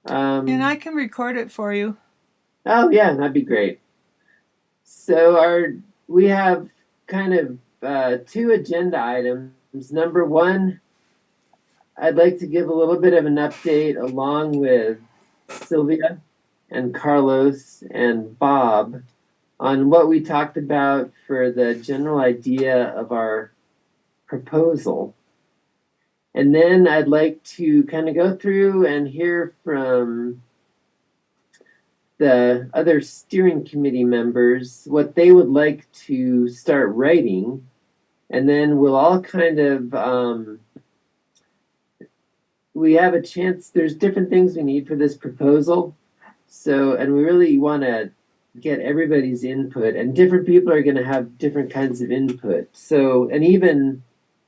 And I can record it for you. Oh yeah, that'd be great. So we have kind of two agenda items. Number one, I'd like to give a little bit of an update along with Sylvia and Carlos and Bob on what we talked about for the general idea of our proposal. And then I'd like to kind of go through and hear from the other steering committee members what they would like to start writing. And then we'll all kind of, we have a chance, there's different things we need for this proposal. So, and we really want to get everybody's input, and different people are going to have different kinds of input. So, and even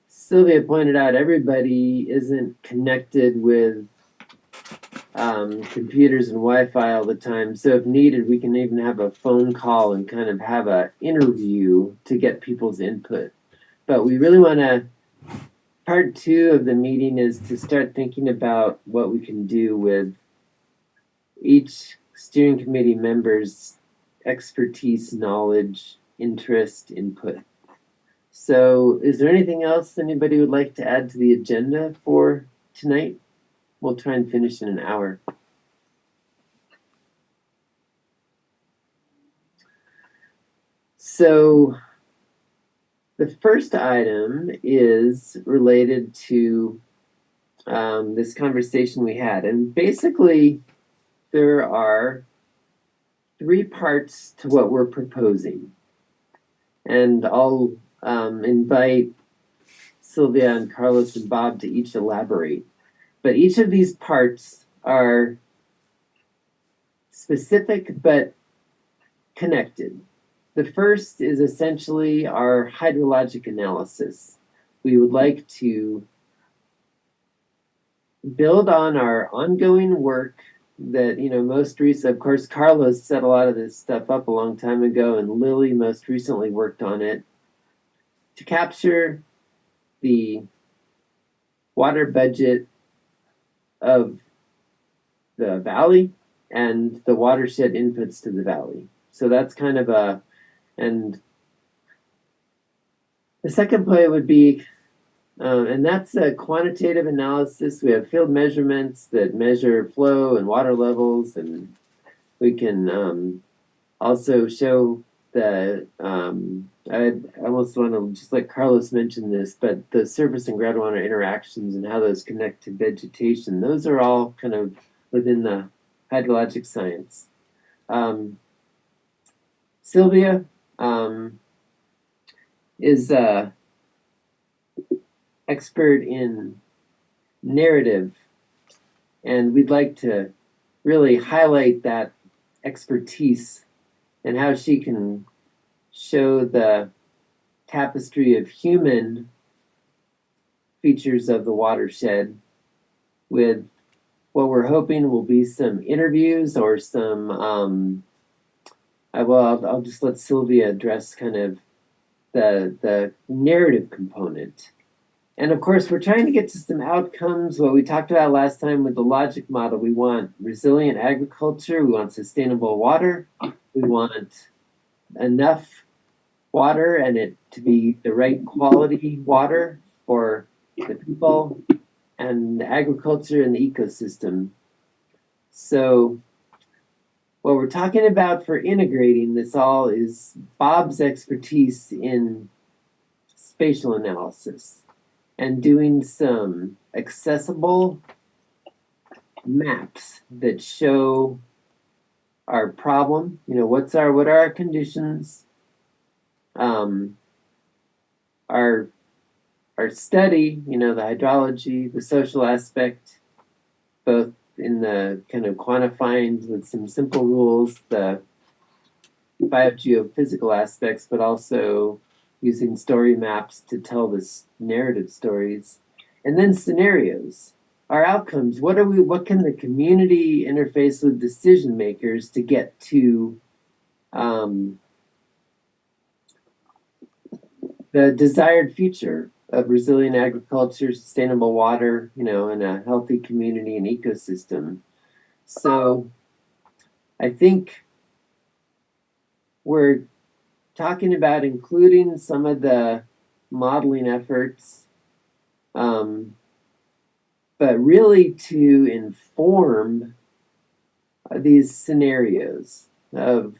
Sylvia pointed out, everybody isn't connected with computers and Wi-Fi all the time. So if needed, we can even have a phone call and kind of have an interview to get people's input. But we really want to, part two of the meeting is to start thinking about what we can do with each steering committee member's expertise, knowledge, interest, input. So is there anything else anybody would like to add to the agenda for tonight? We'll try and finish in an hour. So the first item is related to this conversation we had. And basically, there are three parts to what we're proposing. And I'll invite Sylvia and Carlos and Bob to each elaborate. But each of these parts are specific but connected. The first is essentially our hydrologic analysis. We would like to build on our ongoing work that, most recent, of course, Carlos set a lot of this stuff up a long time ago, and Lily most recently worked on it to capture the water budget of the valley and the watershed inputs to the valley. So that's kind of and the second point would be, and that's a quantitative analysis. We have field measurements that measure flow and water levels, and we can also show I almost want to just let Carlos mention this, but the surface and groundwater interactions and how those connect to vegetation, those are all kind of within the hydrologic science. Sylvia is expert in narrative, and we'd like to really highlight that expertise and how she can show the tapestry of human features of the watershed with what we're hoping will be some interviews or some I'll just let Sylvia address kind of the narrative component. And of course, we're trying to get to some outcomes. What we talked about last time with the logic model, we want resilient agriculture, we want sustainable water, we want enough water and it to be the right quality water for the people and the agriculture and the ecosystem. So what we're talking about for integrating this all is Bob's expertise in spatial analysis and doing some accessible maps that show our problem, what are our conditions, our study, the hydrology, the social aspect, both in the kind of quantifying with some simple rules, the biogeophysical aspects, but also using story maps to tell this narrative stories. And then scenarios, our outcomes. What can the community interface with decision makers to get to the desired future of resilient agriculture, sustainable water, and a healthy community and ecosystem. So I think we're talking about including some of the modeling efforts, but really to inform these scenarios of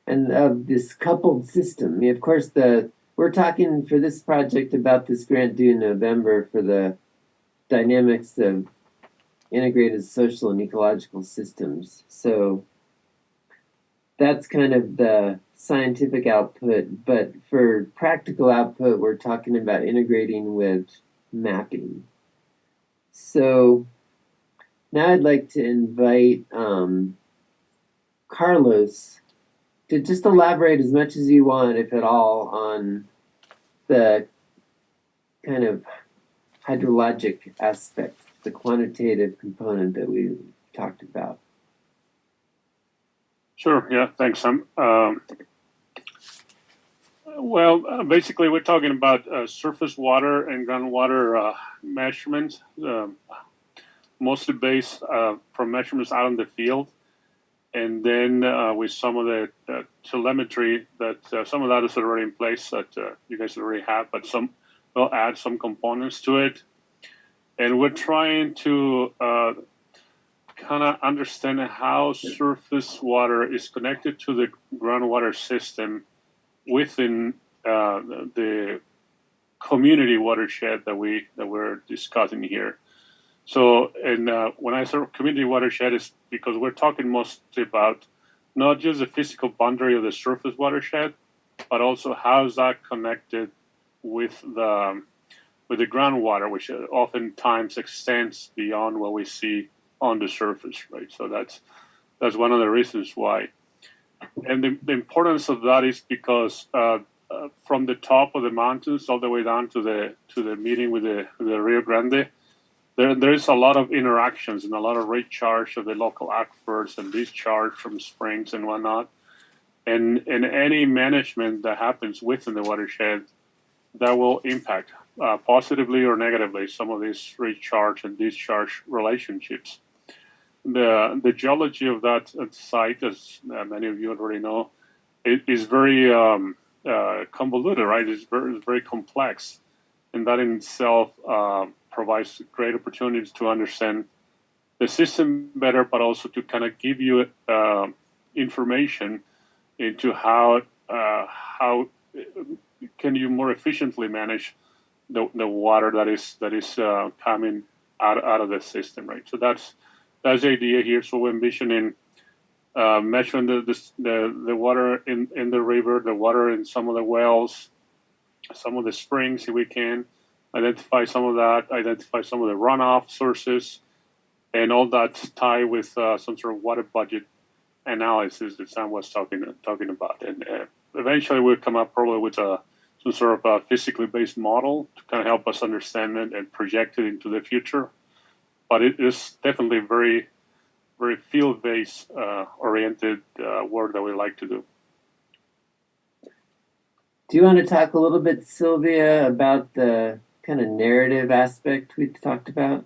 this coupled system. I mean, of course, we're talking for this project about this grant due in November for the dynamics of integrated social and ecological systems. So that's kind of the scientific output, but for practical output, we're talking about integrating with mapping. So now I'd like to invite Carlos to just elaborate as much as you want, if at all, on the kind of hydrologic aspect, the quantitative component that we talked about. Sure. Yeah. Thanks, Sam. Basically, we're talking about surface water and groundwater measurements, mostly based from measurements out in the field. And then with some of the telemetry that some of that is already in place that you guys already have, but we'll add some components to it. And we're trying to kind of understand how surface water is connected to the groundwater system within the community watershed that we're discussing here. So, and when I say community watershed, is because we're talking mostly about not just the physical boundary of the surface watershed, but also how is that connected with the groundwater, which oftentimes extends beyond what we see on the surface, right? So that's one of the reasons why. And the importance of that is because from the top of the mountains all the way down to the meeting with the Rio Grande, there is a lot of interactions and a lot of recharge of the local aquifers and discharge from springs and whatnot. And any management that happens within the watershed, that will impact positively or negatively some of these recharge and discharge relationships. The geology of that site, as many of you already know, it is very convoluted, right? It's very complex, and that in itself provides great opportunities to understand the system better, but also to kind of give you information into how can you more efficiently manage the water that is coming out of the system, right? So that's the idea here. So we're envisioning measuring the water in the river, the water in some of the wells, some of the springs, if we can identify some of that, identify some of the runoff sources, and all that tie with some sort of water budget analysis that Sam was talking about. And eventually we'll come up probably with some sort of a physically based model to kind of help us understand it and project it into the future. But it is definitely very, very field-based oriented work that we like to do. Do you want to talk a little bit, Sylvia, about the kind of narrative aspect we talked about?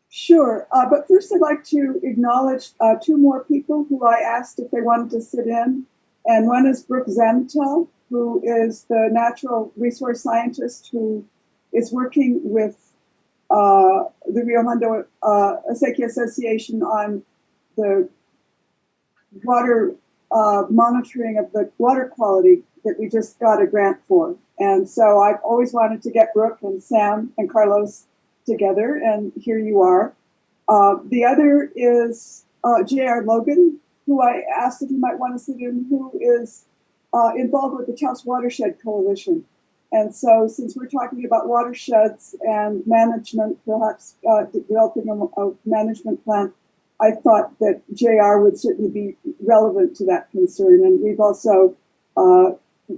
Sure, but first I'd like to acknowledge two more people who I asked if they wanted to sit in, and one is Brooke Zantel, who is the natural resource scientist who is working with the Rio Hondo Acequia Association on the water monitoring of the water quality that we just got a grant for. And so I've always wanted to get Brooke and Sam and Carlos together, and here you are. The other is J.R. Logan, who I asked if he might want to sit in, who is involved with the Taos Watershed Coalition. And so since we're talking about watersheds and management, perhaps developing a management plan, I thought that JR would certainly be relevant to that concern. And we've also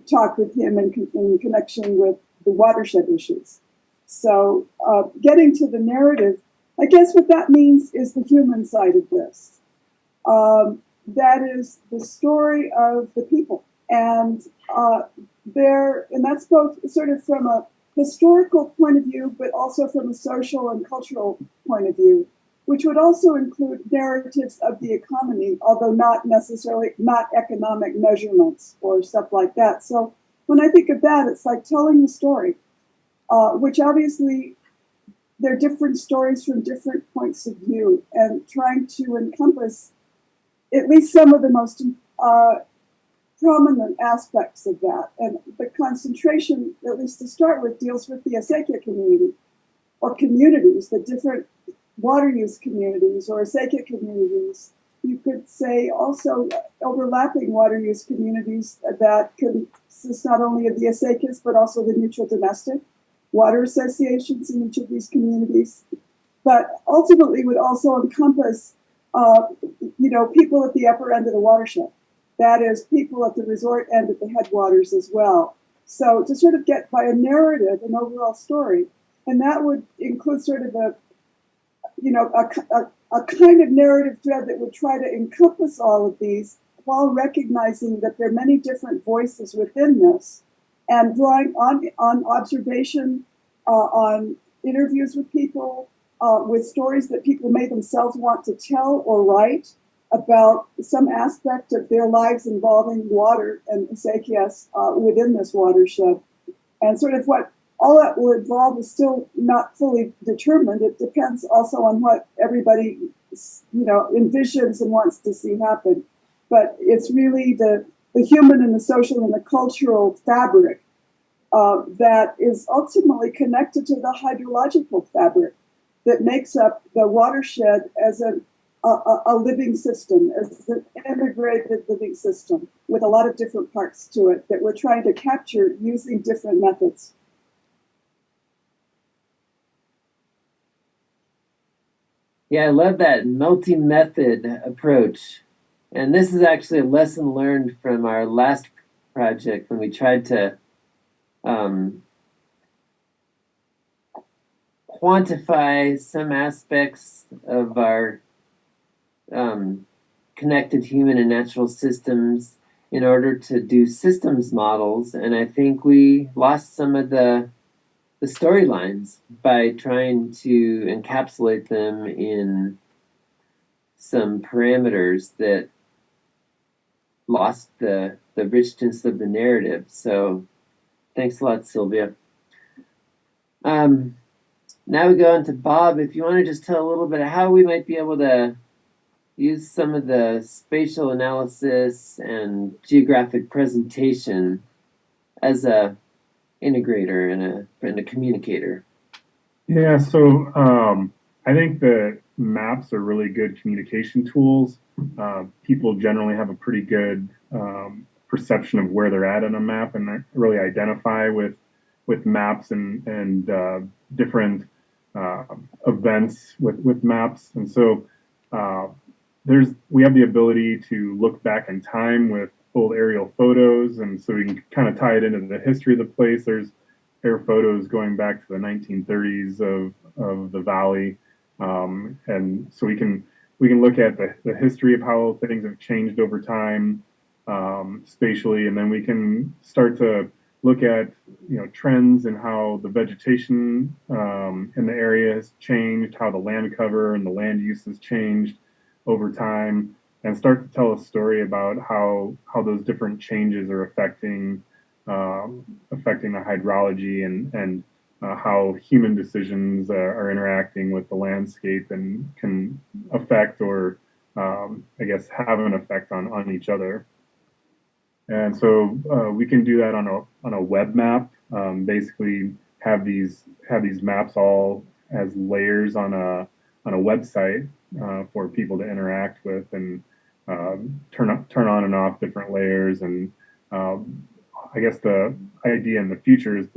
talked with him in connection with the watershed issues. So getting to the narrative, I guess what that means is the human side of this. That is the story of the people. And that's both sort of from a historical point of view, but also from a social and cultural point of view. which would also include narratives of the economy, although not necessarily not economic measurements or stuff like that. So when I think of that, it's like telling the story, which obviously they're different stories from different points of view, and trying to encompass at least some of the most prominent aspects of that. And the concentration, at least to start with, deals with the acequia community or communities, the different water use communities or acequia communities. You could say also overlapping water use communities that consist not only of the acequias, but also the neutral domestic water associations in each of these communities, but ultimately would also encompass, people at the upper end of the watershed. That is, people at the resort end at the headwaters as well. So to sort of get by a narrative, an overall story, and that would include sort of a kind of narrative thread that would try to encompass all of these while recognizing that there are many different voices within this, and drawing on observation, on interviews with people, with stories that people may themselves want to tell or write about some aspect of their lives involving water and acequias within this watershed. And sort of what all that will involve is still not fully determined. It depends also on what everybody, envisions and wants to see happen. But it's really the human and the social and the cultural fabric that is ultimately connected to the hydrological fabric that makes up the watershed as a living system, as an integrated living system with a lot of different parts to it that we're trying to capture using different methods. Yeah, I love that multi-method approach. And this is actually a lesson learned from our last project when we tried to quantify some aspects of our connected human and natural systems in order to do systems models. And I think we lost some of the storylines by trying to encapsulate them in some parameters that lost the richness of the narrative. So thanks a lot, Sylvia. Now we go on to Bob. If you want to just tell a little bit of how we might be able to use some of the spatial analysis and geographic presentation as a integrator and a communicator. Yeah, so I think that maps are really good communication tools. People generally have a pretty good perception of where they're at on a map and really identify with maps and different events with maps. And so we have the ability to look back in time with old aerial photos, and so we can kind of tie it into the history of the place. There's air photos going back to the 1930s of the valley, and so we can look at the history of how things have changed over time spatially, and then we can start to look at trends and how the vegetation in the area has changed, how the land cover and the land use has changed over time, and start to tell a story about how those different changes are affecting the hydrology and how human decisions are interacting with the landscape and can affect or I guess have an effect on each other. And so we can do that on a web map. Basically, have these maps all as layers on a website for people to interact with and turn on and off different layers. And I guess the idea in the future is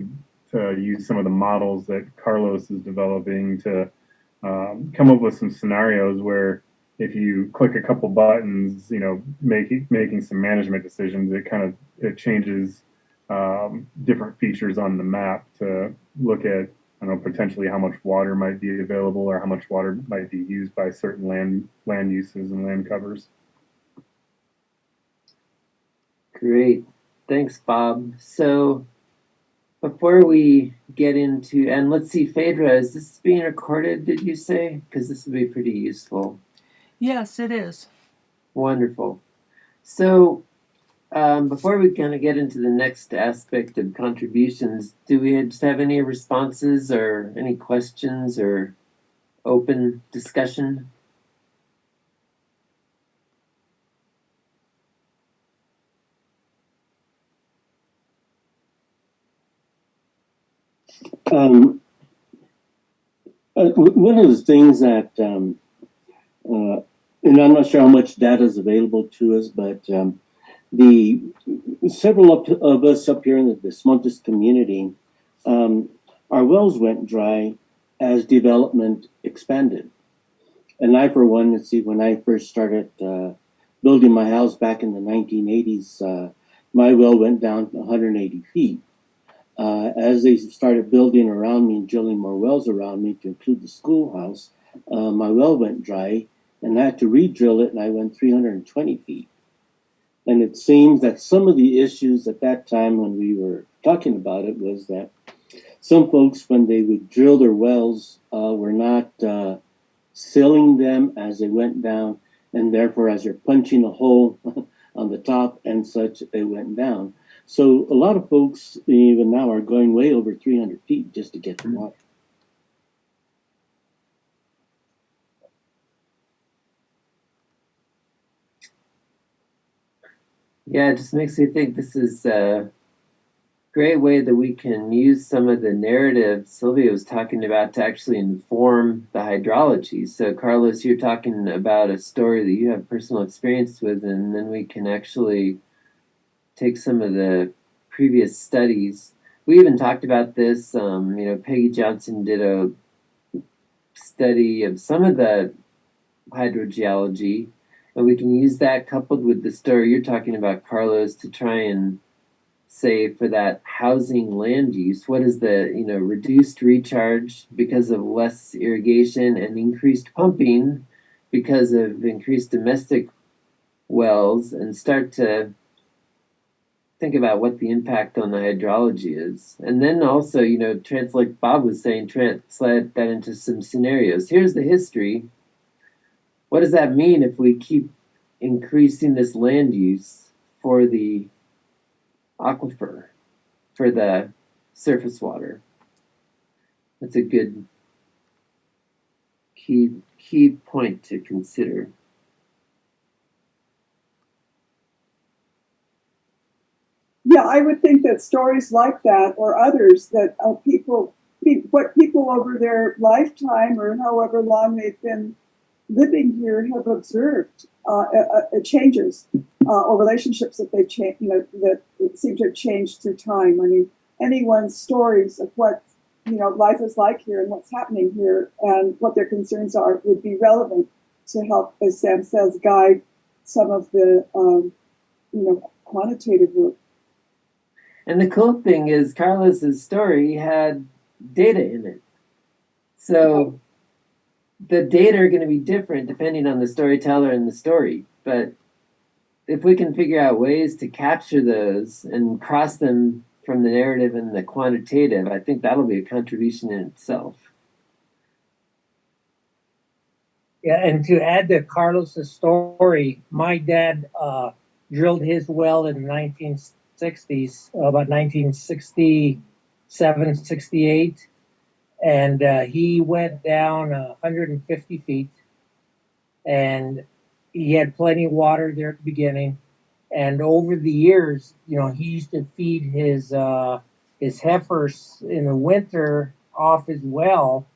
to use some of the models that Carlos is developing to come up with some scenarios where if you click a couple buttons, making some management decisions, it changes different features on the map to look at, potentially how much water might be available or how much water might be used by certain land uses and land covers. Great. Thanks, Bob. So before we get into, and let's see, Phaedra, is this being recorded, did you say? Because this would be pretty useful. Yes, it is. Wonderful. So, before we kind of get into the next aspect of contributions, do we just have any responses or any questions or open discussion? One of the things that, and I'm not sure how much data is available to us, but the several of us up here in the Desmontes community, our wells went dry as development expanded. And I, for one, let's see, when I first started building my house back in the 1980s, my well went down 180 feet. As they started building around me and drilling more wells around me to include the schoolhouse, my well went dry and I had to re-drill it, and I went 320 feet. And it seems that some of the issues at that time when we were talking about it was that some folks, when they would drill their wells, were not sealing them as they went down, and therefore as you're punching a hole on the top and such, it went down. So a lot of folks even now are going way over 300 feet just to get to water. Yeah, it just makes me think this is a great way that we can use some of the narrative Sylvia was talking about to actually inform the hydrology. So, Carlos, you're talking about a story that you have personal experience with, and then we can actually take some of the previous studies. We even talked about this. Peggy Johnson did a study of some of the hydrogeology, and we can use that coupled with the story you're talking about, Carlos, to try and say for that housing land use, what is the reduced recharge because of less irrigation and increased pumping because of increased domestic wells, and start to think about what the impact on the hydrology is. And then also, like Bob was saying, translate that into some scenarios. Here's the history. What does that mean if we keep increasing this land use for the aquifer, for the surface water? That's a good key point to consider. Yeah, I would think that stories like that or others that what people over their lifetime or however long they've been living here have observed changes or relationships that they've changed, that seem to have changed through time. I mean, anyone's stories of what life is like here and what's happening here and what their concerns are would be relevant to help, as Sam says, guide some of the quantitative work. And the cool thing is Carlos's story had data in it. So the data are going to be different depending on the storyteller and the story. But if we can figure out ways to capture those and cross them from the narrative and the quantitative, I think that'll be a contribution in itself. Yeah, and to add to Carlos's story, my dad drilled his well in the 1960s, about 1967, 68, and he went down 150 feet, and he had plenty of water there at the beginning. And over the years, he used to feed his heifers in the winter off his well,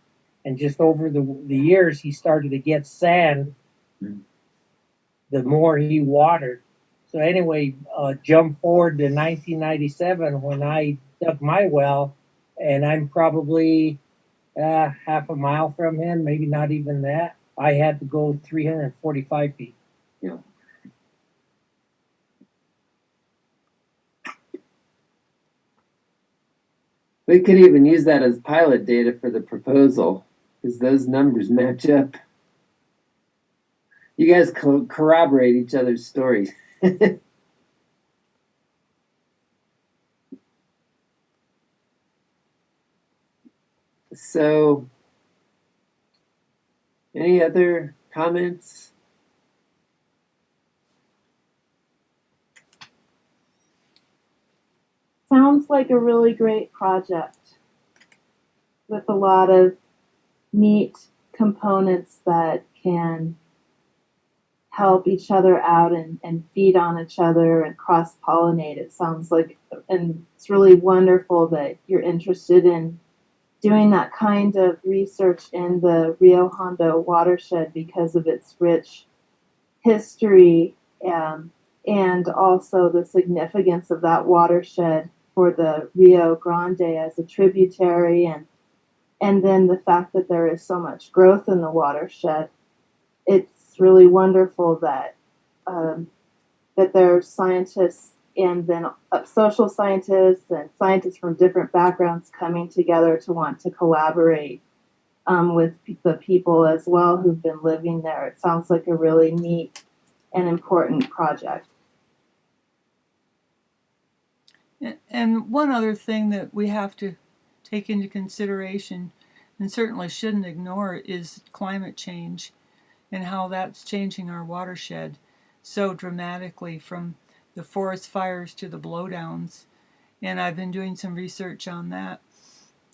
and just over the years, he started to get sand the more he watered. So anyway, jump forward to 1997 when I dug my well, and I'm probably half a mile from him, maybe not even that. I had to go 345 feet. Yeah. We could even use that as pilot data for the proposal, because those numbers match up. You guys corroborate each other's stories. So, any other comments? Sounds like a really great project with a lot of neat components that can help each other out and feed on each other and cross pollinate. It sounds like, and it's really wonderful that you're interested in doing that kind of research in the Rio Hondo watershed because of its rich history, and also the significance of that watershed for the Rio Grande as a tributary, and then the fact that there is so much growth in the watershed. It's really wonderful that that there are scientists and then social scientists and scientists from different backgrounds coming together to want to collaborate with the people as well who've been living there. It sounds like a really neat and important project. And one other thing that we have to take into consideration and certainly shouldn't ignore is climate change and how that's changing our watershed so dramatically, from the forest fires to the blowdowns. And I've been doing some research on that.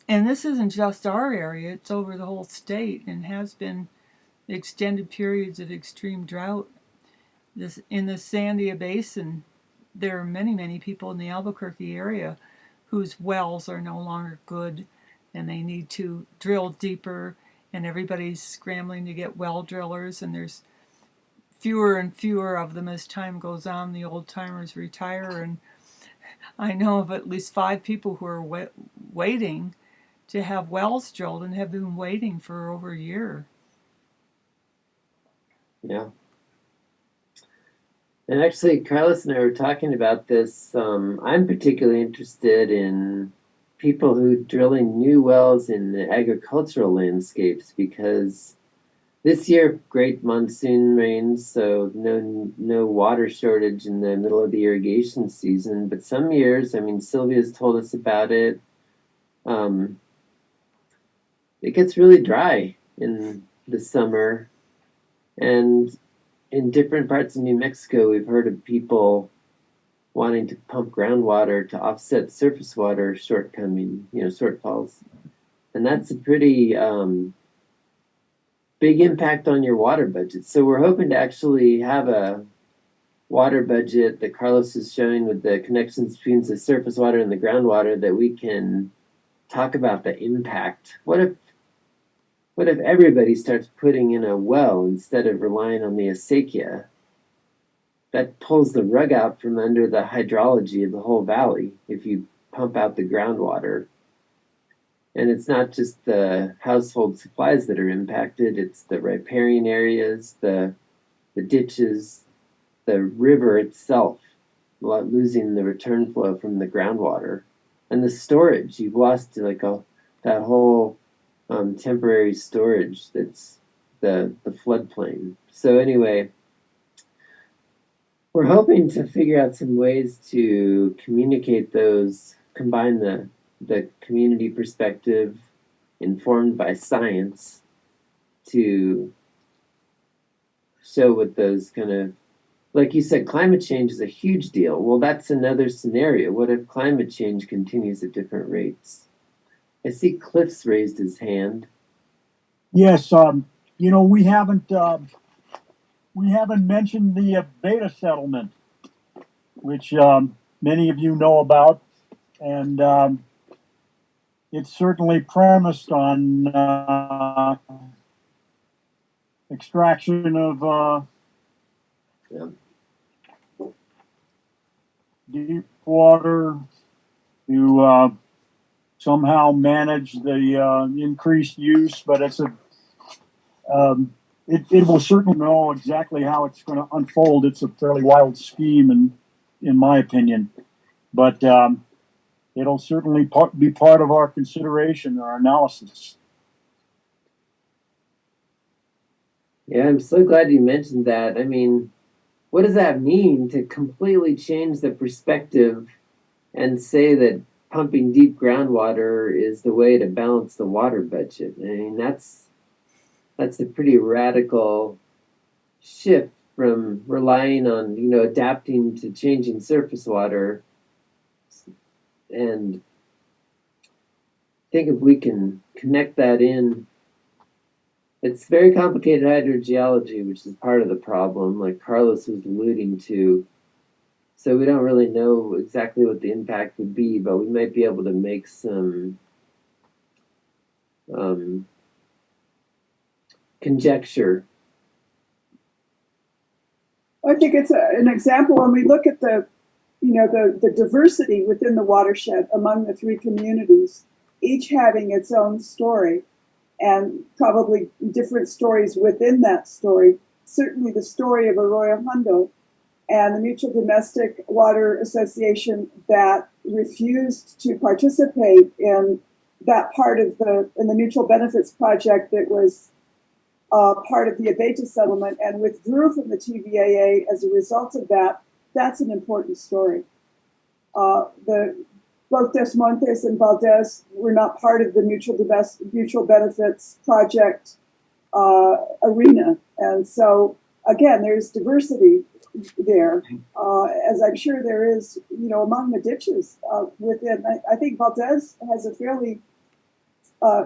And this isn't just our area, it's over the whole state and has been extended periods of extreme drought. In the Sandia Basin, there are many, many people in the Albuquerque area whose wells are no longer good and they need to drill deeper, and everybody's scrambling to get well drillers, and there's fewer and fewer of them as time goes on. The old timers retire, and I know of at least 5 people who are waiting to have wells drilled and have been waiting for over a year. Yeah. And actually, Carlos and I were talking about this. I'm particularly interested in people who are drilling new wells in the agricultural landscapes, because this year, great monsoon rains, so no water shortage in the middle of the irrigation season. But some years, I mean, Sylvia's told us about it, it gets really dry in the summer. And in different parts of New Mexico, we've heard of people wanting to pump groundwater to offset surface water shortfalls. And that's a pretty big impact on your water budget. So we're hoping to actually have a water budget that Carlos is showing with the connections between the surface water and the groundwater that we can talk about the impact. What if everybody starts putting in a well instead of relying on the acequia? That pulls the rug out from under the hydrology of the whole valley if you pump out the groundwater. And it's not just the household supplies that are impacted, it's the riparian areas, the ditches, the river itself, losing the return flow from the groundwater. And the storage, you've lost that whole temporary storage that's the floodplain. So anyway, we're hoping to figure out some ways to communicate those, combine the community perspective informed by science to show what those kind of, like you said, climate change is a huge deal. Well, that's another scenario. What if climate change continues at different rates? I see Cliff's raised his hand. Yes, we haven't mentioned the beta settlement, which many of you know about, and it's certainly premised on extraction of deep water to somehow manage the increased use, but it will certainly know exactly how it's going to unfold. It's a fairly wild scheme, in my opinion, but it'll certainly be part of our consideration, our analysis. Yeah, I'm so glad you mentioned that. I mean, what does that mean to completely change the perspective and say that pumping deep groundwater is the way to balance the water budget. I mean, that's a pretty radical shift from relying on, adapting to changing surface water. And I think if we can connect that in, it's very complicated hydrogeology, which is part of the problem, like Carlos was alluding to. So we don't really know exactly what the impact would be, but we might be able to make some conjecture. I think it's an example when we look at the diversity within the watershed among the three communities, each having its own story and probably different stories within that story. Certainly the story of Rio Hondo and the Mutual Domestic Water Association that refused to participate in that part of the mutual benefits project that was part of the Abeta settlement and withdrew from the TVAA as a result of that. That's an important story. Both Des Montes and Valdez were not part of the mutual benefits project arena. And so, again, there's diversity there, as I'm sure there is, among the ditches within. I think Valdez has a fairly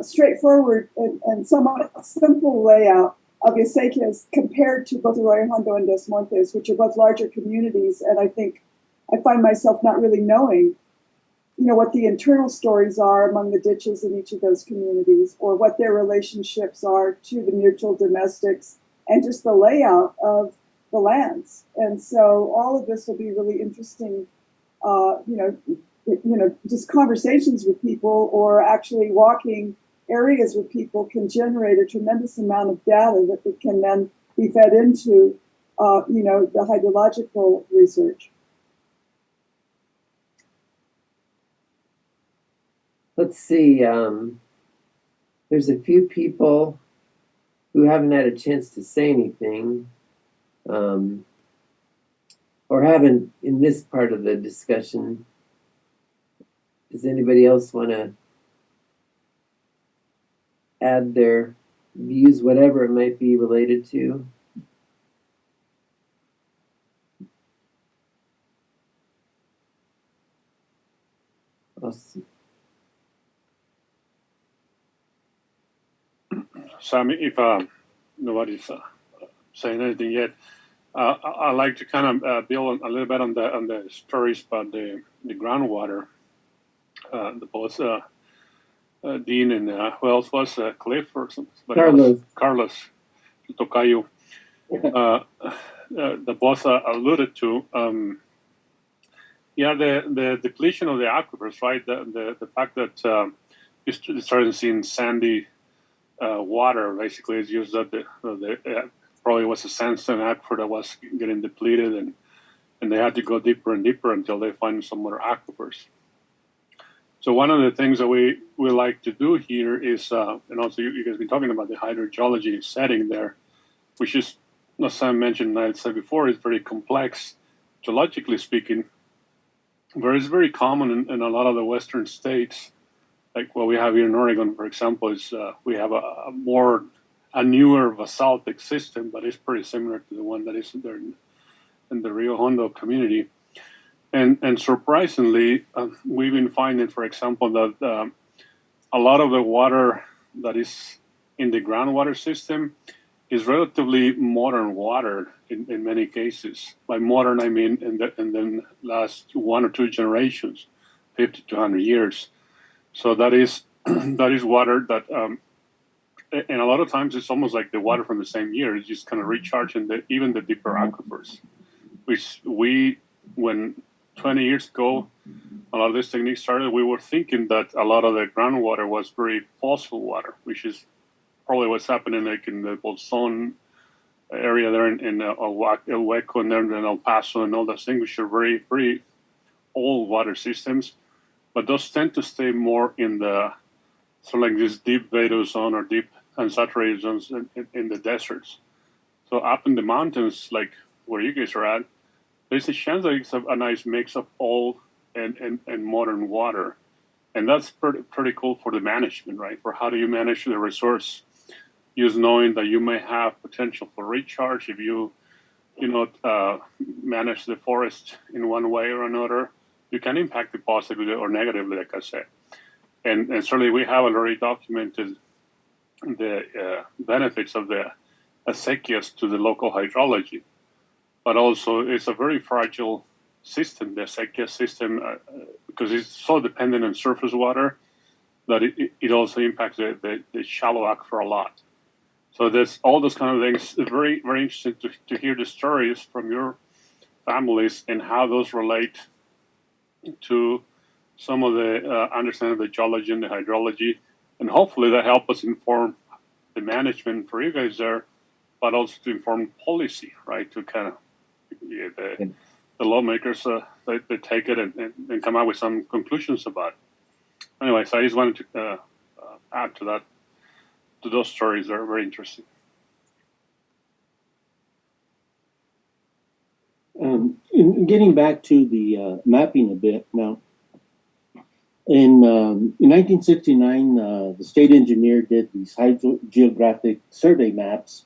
straightforward and somewhat simple layout of acequias compared to both Rio Hondo and Des Montes, which are both larger communities. And I think I find myself not really knowing, what the internal stories are among the ditches in each of those communities, or what their relationships are to the mutual domestics, and just the layout of the lands. And so all of this will be really interesting, just conversations with people or actually walking areas with people can generate a tremendous amount of data that can then be fed into, the hydrological research. Let's see. There's a few people who haven't had a chance to say anything, or haven't in this part of the discussion. Does anybody else want to add their views, whatever it might be related to? Sammy, if nobody's saying anything yet, I'd like to kind of build a little bit on the stories about the groundwater. The both Dean and who else was Cliff or something? Carlos Tocayo. The boss alluded to. The depletion of the aquifers, right? The fact that you started seeing sandy water basically is used that probably was a sandstone aquifer that was getting depleted, and they had to go deeper and deeper until they find some more aquifers. So one of the things that we like to do here is, and also you guys have been talking about the hydrogeology setting there, which is, as Sam mentioned and I had said before, is very complex, geologically speaking, where it's very common in a lot of the western states. Like what we have here in Oregon, for example, is we have a newer basaltic system, but it's pretty similar to the one that is there in the Rio Hondo community. And surprisingly, we've been finding, for example, that a lot of the water that is in the groundwater system is relatively modern water in many cases. By modern, I mean in the last 1 or 2 generations, 50 to 100 years. So that is water that, and a lot of times it's almost like the water from the same year. It's just kind of recharging even the deeper aquifers, which when 20 years ago, a lot of this technique started, we were thinking that a lot of the groundwater was very fossil water, which is probably what's happening like in the Bolson area there in El Hueco and then in El Paso and all those things, which are very, very old water systems. But those tend to stay more in the sort of like this deep Vado zone or deep unsaturated zones in the deserts. So up in the mountains, like where you guys are at, there's a chance that it's a nice mix of old and modern water. and that's pretty cool for the management, right? For how do you manage the resource, use knowing that you may have potential for recharge if you manage the forest in one way or another. You can impact it positively or negatively, like I said. And certainly we have already documented the benefits of the acequias to the local hydrology. But also it's a very fragile system, the acequia system, because it's so dependent on surface water that it also impacts the shallow aquifer a lot. So there's all those kind of things. It's very, very interesting to hear the stories from your families and how those relate to some of the understanding of the geology and the hydrology. And hopefully that help us inform the management for you guys there, but also to inform policy, right? To kind of, the lawmakers, they take it and come out with some conclusions about it. Anyway, so I just wanted to add to that, to those stories. They're very interesting. In getting back to the mapping a bit now, in 1969, the state engineer did these hydrogeographic survey maps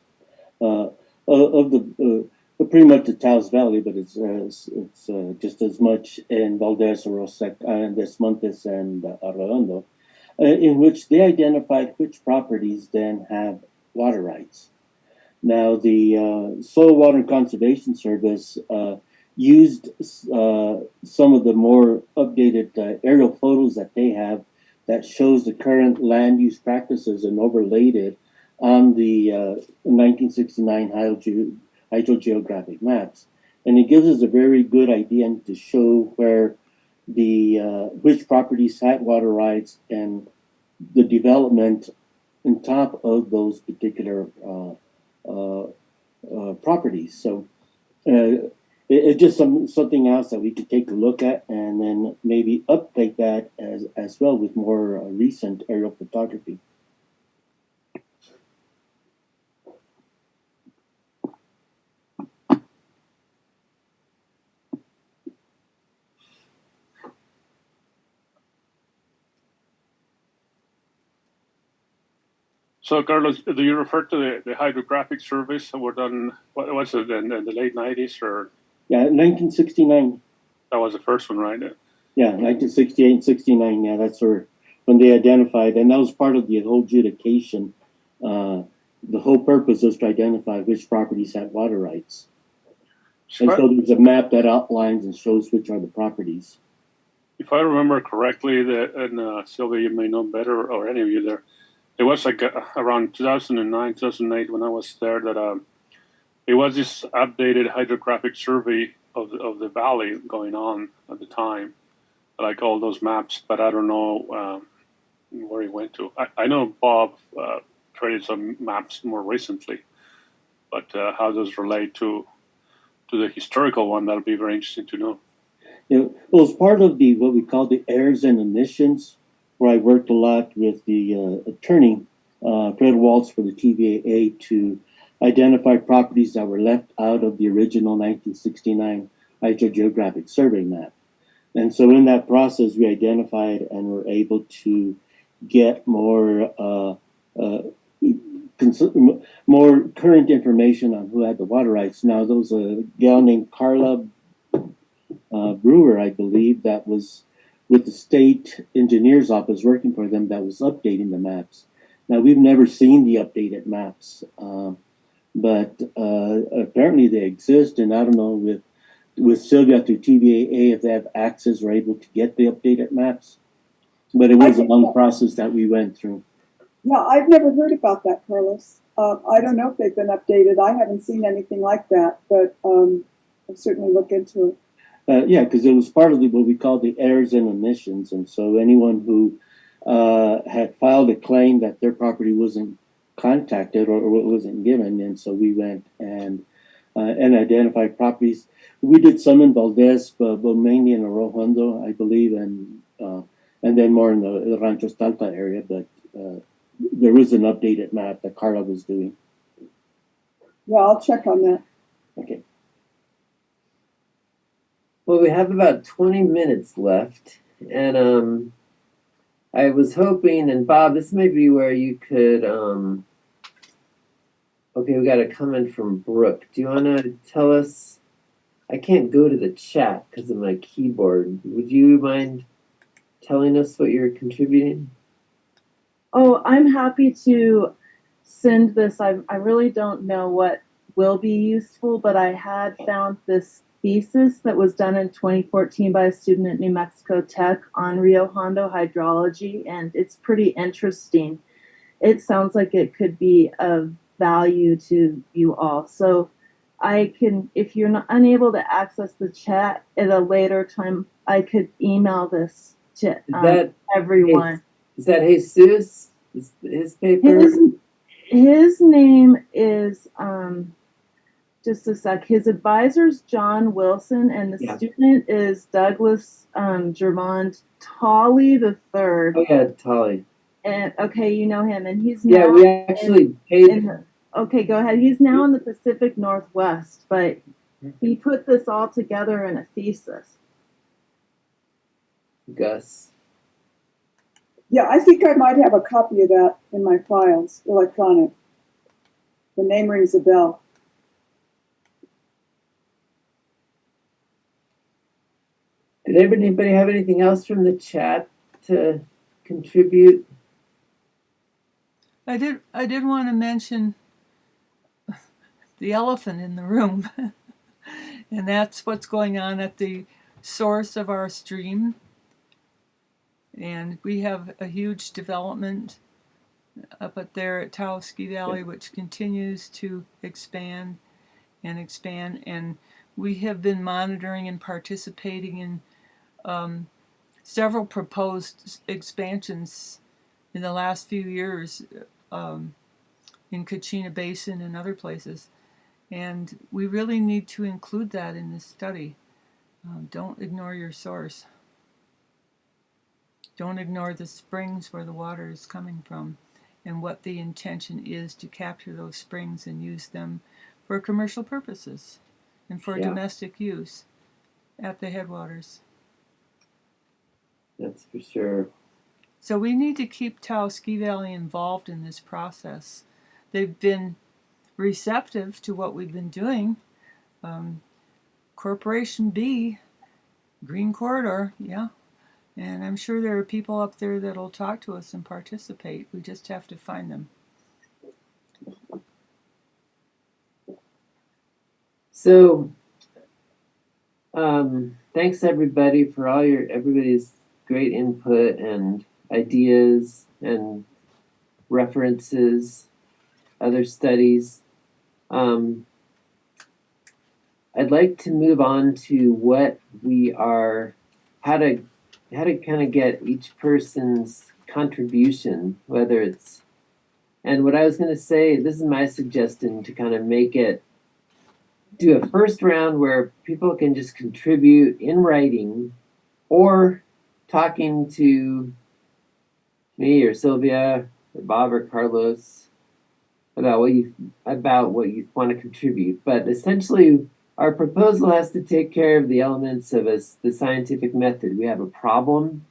of the pretty much the Taos Valley, but it's just as much in Valdez, Des Montes, and Rio Hondo, in which they identified which properties then have water rights. Now, the Soil Water Conservation Service used some of the more updated aerial photos that they have that shows the current land use practices and overlaid it on the 1969 hydrogeographic maps. And it gives us a very good idea to show where the which properties had water rights and the development on top of those particular properties. So it's just something else that we could take a look at and then maybe update that as well with more recent aerial photography. So, Carlos, do you refer to the hydrographic surveys that were done, what was it, in the late 90s? Or? Yeah, 1969. That was the first one, right? Yeah, 1968 and 69. Yeah, that's when they identified, and that was part of the whole adjudication. The whole purpose was to identify which properties had water rights. And so there's a map that outlines and shows which are the properties. If I remember correctly, and Sylvia, you may know better, or any of you there, it was like around 2009, 2008 when I was there that it was this updated hydrographic survey of the valley going on at the time, like all those maps, but I don't know where he went to. I know Bob created some maps more recently, but how those relate to the historical one, that'll be very interesting to know. It was part of what we call the errors and omissions, where I worked a lot with the attorney, Fred Waltz, for the TVAA to identify properties that were left out of the original 1969 hydrogeographic survey map. And so in that process, we identified and were able to get more current information on who had the water rights. Now, there was a gal named Carla Brewer, I believe, that was with the state engineer's office working for them, that was updating the maps. Now, we've never seen the updated maps, but apparently they exist, and I don't know with Sylvia through TVAA if they have access or able to get the updated maps, but it was a long process that we went through. Yeah, I've never heard about that, Carlos. I don't know if they've been updated. I haven't seen anything like that, but I'll certainly look into it. Yeah, because it was part of what we call the errors and omissions. And so anyone who had filed a claim that their property wasn't contacted or wasn't given, and so we went and identified properties. We did some in Valdez, but mainly in Rio Hondo, I believe, and then more in the Rancho Talta area. But there was an updated map that Carla was doing. Yeah, I'll check on that. Okay. Well, we have about 20 minutes left, and I was hoping, and Bob, this may be where you could, okay, we got a comment from Brooke. Do you want to tell us? I can't go to the chat because of my keyboard. Would you mind telling us what you're contributing? Oh, I'm happy to send this. I really don't know what will be useful, but I had found this thesis that was done in 2014 by a student at New Mexico Tech on Rio Hondo hydrology, and it's pretty interesting. It sounds like it could be of value to you all. So I can, if you're not unable to access the chat at a later time, I could email this to everyone. Is that Jesus? His paper? His name is just a sec. His advisor's John Wilson, and the student is Douglas Germond Tolley the third. Oh yeah, Tolley. And okay, you know him, and he's now we actually paid. Okay, go ahead. He's now in the Pacific Northwest, but he put this all together in a thesis. Gus. Yeah, I think I might have a copy of that in my files, electronic. The name rings a bell. Did anybody have anything else from the chat to contribute? I did want to mention the elephant in the room, and that's what's going on at the source of our stream. And we have a huge development up at there at Taos Ski Valley, which continues to expand and expand. And we have been monitoring and participating in several proposed expansions in the last few years in Kachina Basin and other places. And we really need to include that in this study. Don't ignore your source. Don't ignore the springs where the water is coming from and what the intention is to capture those springs and use them for commercial purposes and for domestic use at the headwaters. That's for sure. So we need to keep Taos Ski Valley involved in this process. They've been receptive to what we've been doing. Corporation B, Green Corridor, and I'm sure there are people up there that'll talk to us and participate. We just have to find them. So, thanks everybody for everybody's great input and ideas and references, other studies. I'd like to move on to how to kind of get each person's contribution, whether it's, and what I was going to say, this is my suggestion to kind of do a first round where people can just contribute in writing or talking to me or Sylvia or Bob or Carlos about what you want to contribute. But essentially, our proposal has to take care of the elements of the scientific method. We have a problem.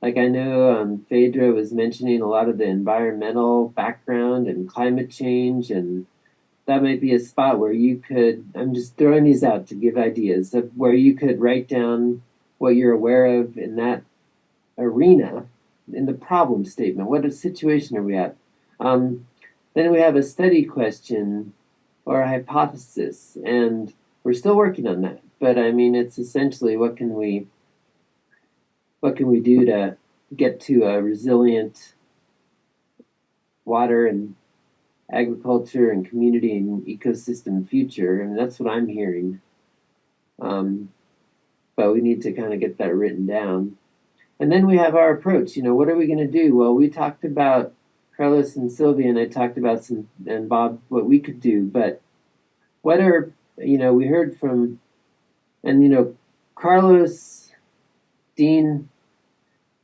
Like I know Phaedra was mentioning a lot of the environmental background and climate change, and that might be a spot where you could, I'm just throwing these out to give ideas, of where you could write down what you're aware of in that arena, in the problem statement. What situation are we at? Then we have a study question or a hypothesis, and we're still working on that. But I mean, it's essentially what can we do to get to a resilient water and agriculture and community and ecosystem future? And that's what I'm hearing. But we need to kind of get that written down. And then we have our approach. What are we going to do? Well, we talked about, Carlos and Sylvia and I talked about and Bob, what we could do. But what are, we heard from, and Carlos, Dean,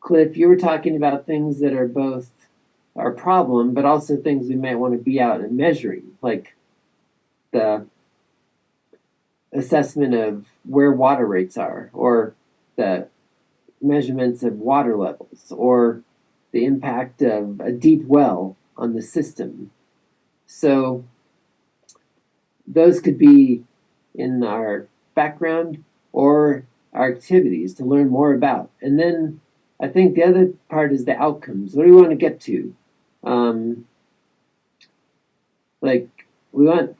Cliff, you were talking about things that are both our problem, but also things we might want to be out and measuring, like the assessment of where water rates are, or the measurements of water levels, or the impact of a deep well on the system. So those could be in our background or our activities to learn more about. And then I think the other part is the outcomes. What do we want to get to? Like we want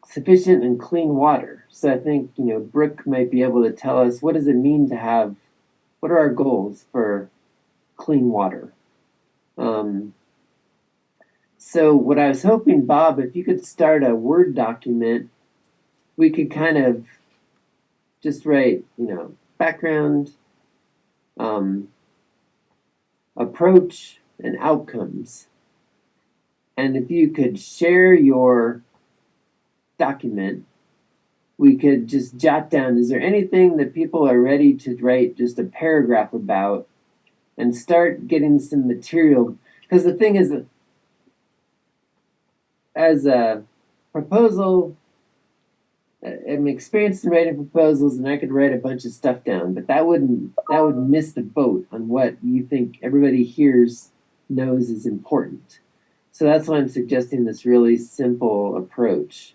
sufficient and clean water. So I think, Brooke might be able to tell us, what does it mean to have, what are our goals for clean water? So what I was hoping, Bob, if you could start a Word document, we could kind of just write, background, approach, and outcomes. And if you could share your document, we could just jot down, is there anything that people are ready to write just a paragraph about and start getting some material? Because the thing is, as a proposal, I'm experienced in writing proposals, and I could write a bunch of stuff down, but that would miss the boat on what you think everybody knows is important. So that's why I'm suggesting this really simple approach,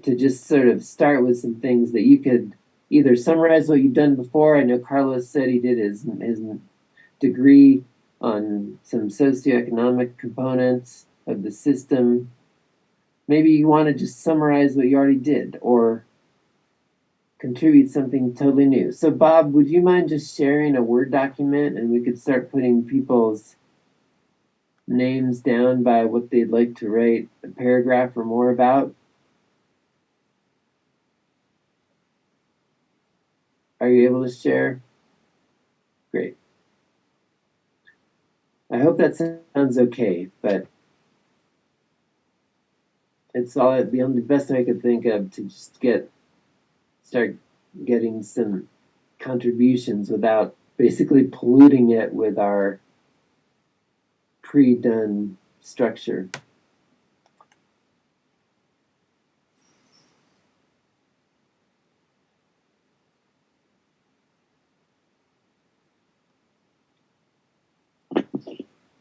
to just sort of start with some things that you could either summarize what you've done before. I know Carlos said he did his degree on some socioeconomic components of the system. Maybe you want to just summarize what you already did or contribute something totally new. So Bob, would you mind just sharing a Word document and we could start putting people's names down by what they'd like to write a paragraph or more about? Are you able to share? Great. I hope that sounds okay, but it's the only best I could think of to just start getting some contributions without basically polluting it with our pre-done structure.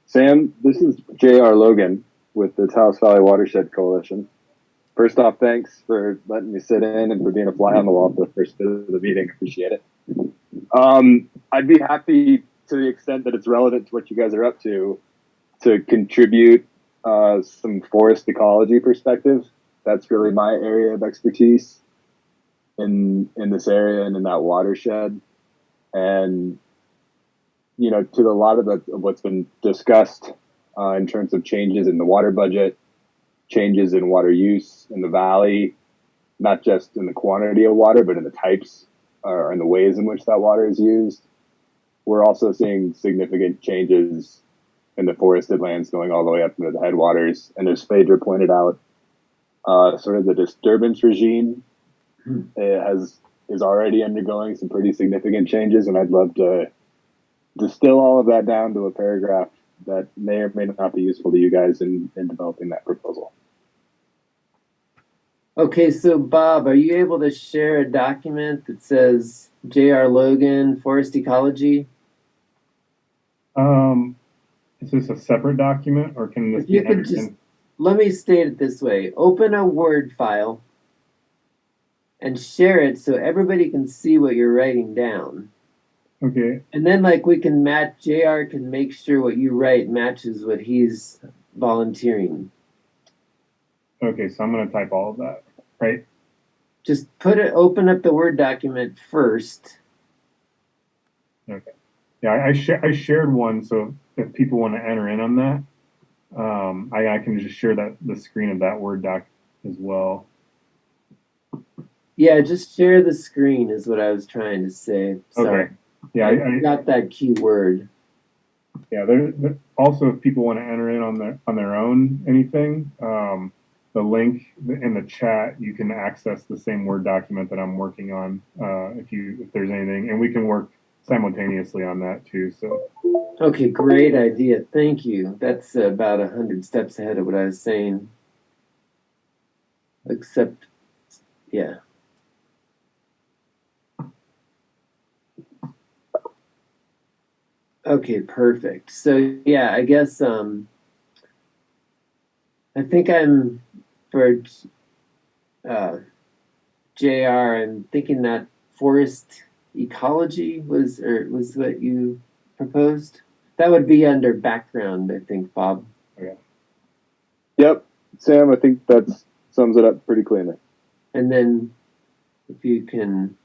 Sam, this is J.R. Logan with the Taos Valley Watershed Coalition. First off, thanks for letting me sit in and for being a fly on the wall for the first bit of the meeting. Appreciate it. I'd be happy, to the extent that it's relevant to what you guys are up to contribute some forest ecology perspective. That's really my area of expertise in this area and in that watershed. And to a lot of what's been discussed in terms of changes in the water budget, changes in water use in the valley, not just in the quantity of water, but in the types or in the ways in which that water is used. We're also seeing significant changes in the forested lands going all the way up into the headwaters. And as Phaedra pointed out, sort of the disturbance regime is already undergoing some pretty significant changes, and I'd love to distill all of that down to a paragraph that may or may not be useful to you guys in developing that proposal. Okay, so Bob, are you able to share a document that says J.R. Logan, Forest Ecology? Is this a separate document, or can this If you be could entered just, in? let me state it this way. Open a Word file and share it so everybody can see what you're writing down. Okay. And then we can JR can make sure what you write matches what he's volunteering. Okay, so I'm going to type all of that, right? Just open up the Word document first. Okay. Yeah, I shared one, so if people want to enter in on that, I can just share the screen of that Word doc as well. Yeah, just share the screen is what I was trying to say. Sorry. Okay. Yeah, I got that key word. Yeah, there also, if people want to enter in on their own anything, the link in the chat, you can access the same Word document that I'm working on if there's anything, and we can work simultaneously on that too. So. Okay, great idea. Thank you. That's about 100 steps ahead of what I was saying. Except, yeah. Okay. Okay, perfect. So yeah, I guess I think I'm for JR. I'm thinking that forest ecology was what you proposed. That would be under background, I think, Bob. Okay. Yep, Sam, I think that sums it up pretty cleanly. And then if you can.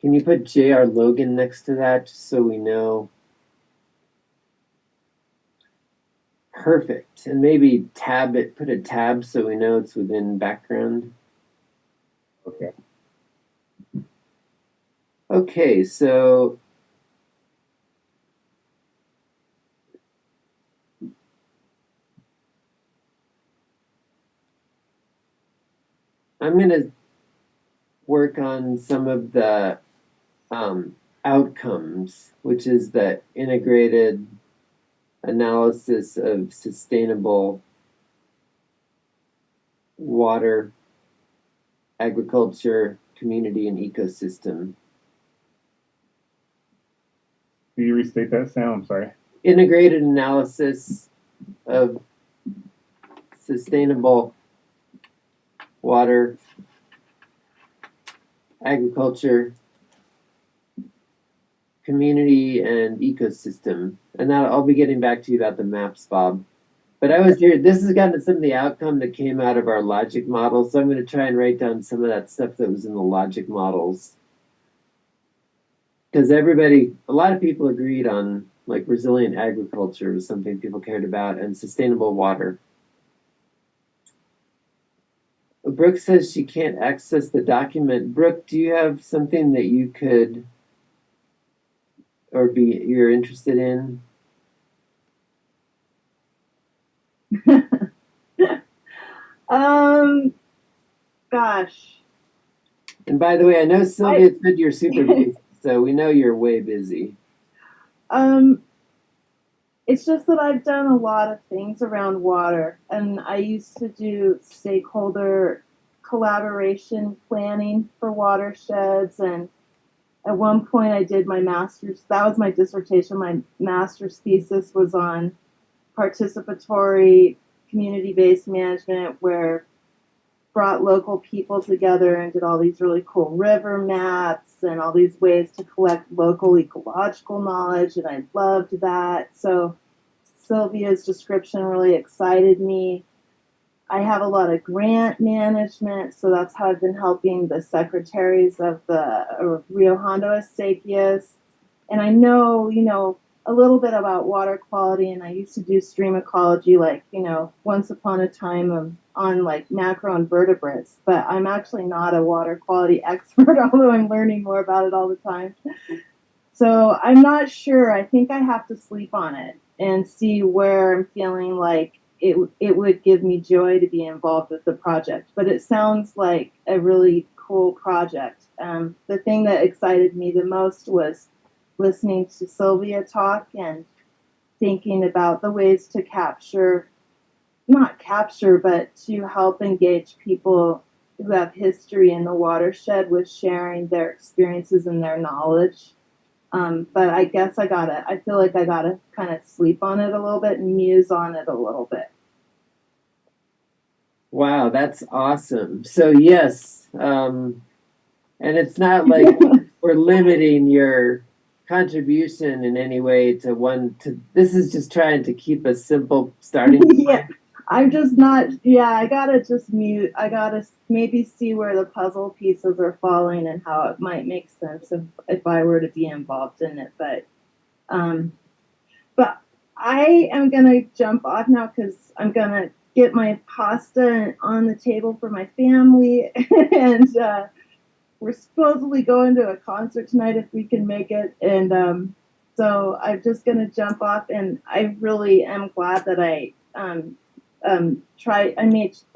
Can you put J.R. Logan next to that just so we know? Perfect. And maybe tab it, put a tab so we know it's within background. Okay. Okay, so I'm going to work on some of the outcomes, which is the integrated analysis of sustainable water, agriculture, community, and ecosystem. Can you restate that, Sam? I'm sorry. Integrated analysis of sustainable water, agriculture, community, and ecosystem. And that I'll be getting back to you about the maps, Bob. But I was here, this has gotten some of the outcome that came out of our logic model. So I'm going to try and write down some of that stuff that was in the logic models. Because a lot of people agreed on like resilient agriculture was something people cared about, and sustainable water. Brooke says she can't access the document. Brooke, do you have something that you could you're interested in? Gosh. And by the way, I know Sylvia said you're super busy, so we know you're way busy. It's just that I've done a lot of things around water, and I used to do stakeholder collaboration planning for watersheds, and at one point I did my master's, that was my dissertation, my master's thesis was on participatory community-based management, where brought local people together and did all these really cool river maps and all these ways to collect local ecological knowledge, and I loved that. So Sylvia's description really excited me. I have a lot of grant management, so that's how I've been helping the secretaries of the Rio Hondo Estaquias. And I know, a little bit about water quality, and I used to do stream ecology, once upon a time on macroinvertebrates, but I'm actually not a water quality expert, although I'm learning more about it all the time. So I'm not sure. I think I have to sleep on it and see where I'm feeling like it would give me joy to be involved with the project. But it sounds like a really cool project. The thing that excited me the most was listening to Sylvia talk and thinking about the ways to but to help engage people who have history in the watershed with sharing their experiences and their knowledge. But I guess I feel like I gotta kind of sleep on it a little bit and muse on it a little bit. Wow, that's awesome. So yes, and it's not like we're limiting your contribution in any way this is just trying to keep a simple starting point. Yeah, I'm just not, I gotta just mute. I gotta maybe see where the puzzle pieces are falling and how it might make sense if I were to be involved in it. But I am gonna jump off now because I'm gonna get my pasta on the table for my family, and we're supposedly going to a concert tonight if we can make it. And so I'm just gonna jump off, and I really am glad that I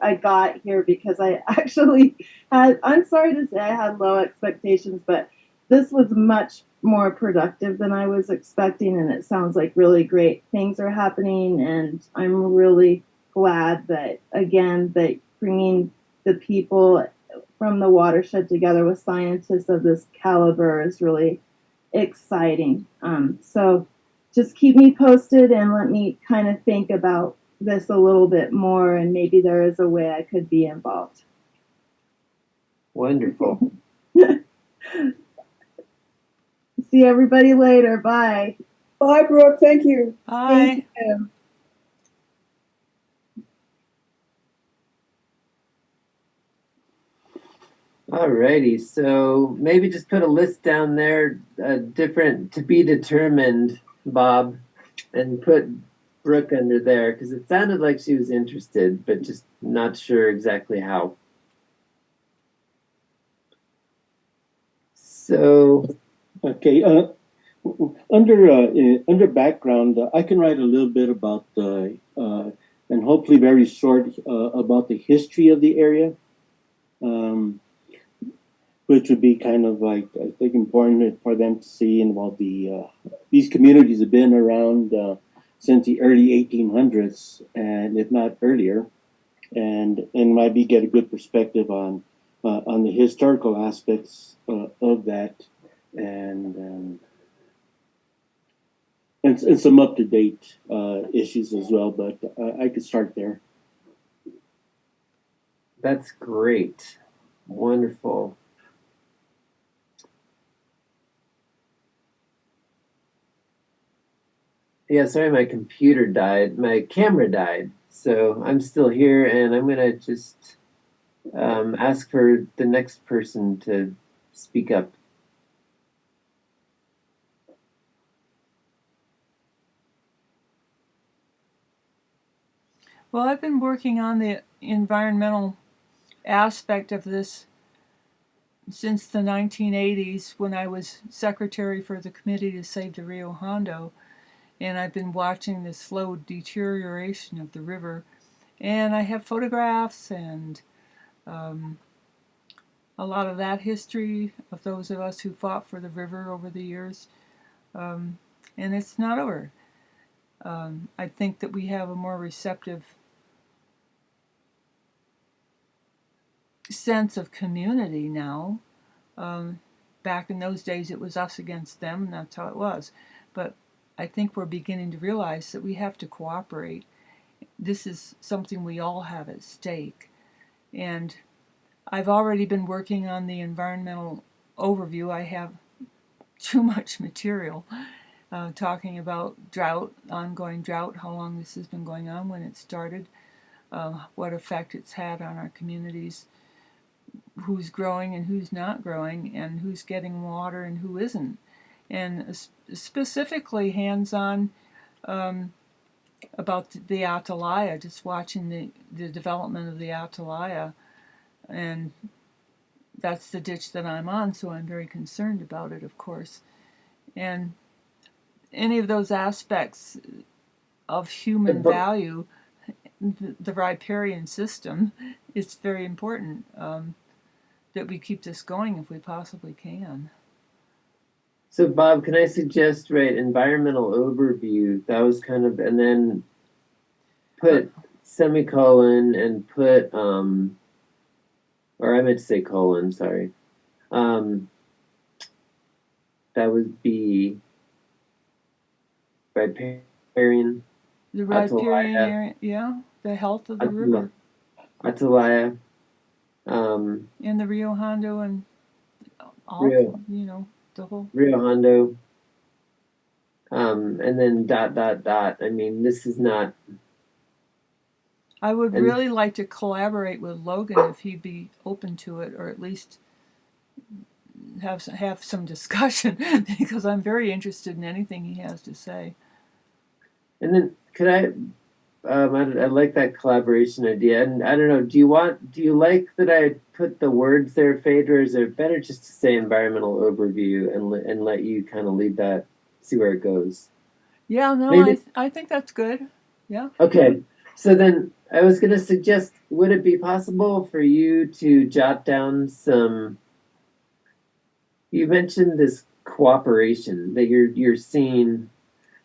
I got here, because I actually I'm sorry to say I had low expectations, but this was much more productive than I was expecting, and it sounds like really great things are happening. And I'm really glad that, again, that bringing the people from the watershed together with scientists of this caliber is really exciting. So just keep me posted and let me kind of think about this a little bit more, and maybe there is a way I could be involved. Wonderful. See everybody later. Bye. Bye, Brooke. Thank you. Bye. Thank you. Alrighty, so maybe just put a list down there, different to be determined, Bob, and put Brooke under there because it sounded like she was interested, but just not sure exactly how. So, Okay, under background, I can write a little bit about and hopefully very short about the history of the area, which would be kind of like, I think, important for them to see. And while these communities have been around since the early 1800s, and if not earlier, and maybe get a good perspective on the historical aspects of that, and some up-to-date issues as well, but I could start there. that's great. Wonderful. Yeah, sorry, my computer died. My camera died. So I'm still here, and I'm going to just ask for the next person to speak up. Well, I've been working on the environmental aspect of this since the 1980s when I was secretary for the committee to save the Rio Hondo. And I've been watching the slow deterioration of the river. And I have photographs and a lot of that history of those of us who fought for the river over the years. And it's not over. I think that we have a more receptive sense of community now. Back in those days, it was us against them, and that's how it was. But I think we're beginning to realize that we have to cooperate. This is something we all have at stake. And I've already been working on the environmental overview. I have too much material talking about drought, ongoing drought, how long this has been going on, when it started, what effect it's had on our communities, who's growing and who's not growing, and who's getting water and who isn't. And specifically hands-on about the Atalaya, just watching the development of the Atalaya. And that's the ditch that I'm on, so I'm very concerned about it, of course. And any of those aspects of human value, the riparian system, it's very important that we keep this going if we possibly can. So, Bob, can I suggest, right, environmental overview? That was kind of, and then put semicolon and put, or I meant to say colon, sorry. That would be riparian. The riparian area, yeah, the health of the river. Atalaya. And the Rio Hondo and all, the whole. Rio Hondo. And then ... I mean, this is not. I would really like to collaborate with Logan if he'd be open to it, or at least have some discussion, because I'm very interested in anything he has to say. And then could I like that collaboration idea. And I don't know, do you like that I put the words there, Phaedra, or is it better just to say environmental overview and let you kind of lead that, see where it goes? Yeah, no, I think that's good. Yeah. Okay. So then I was going to suggest, would it be possible for you to jot down some, you mentioned this cooperation that you're seeing.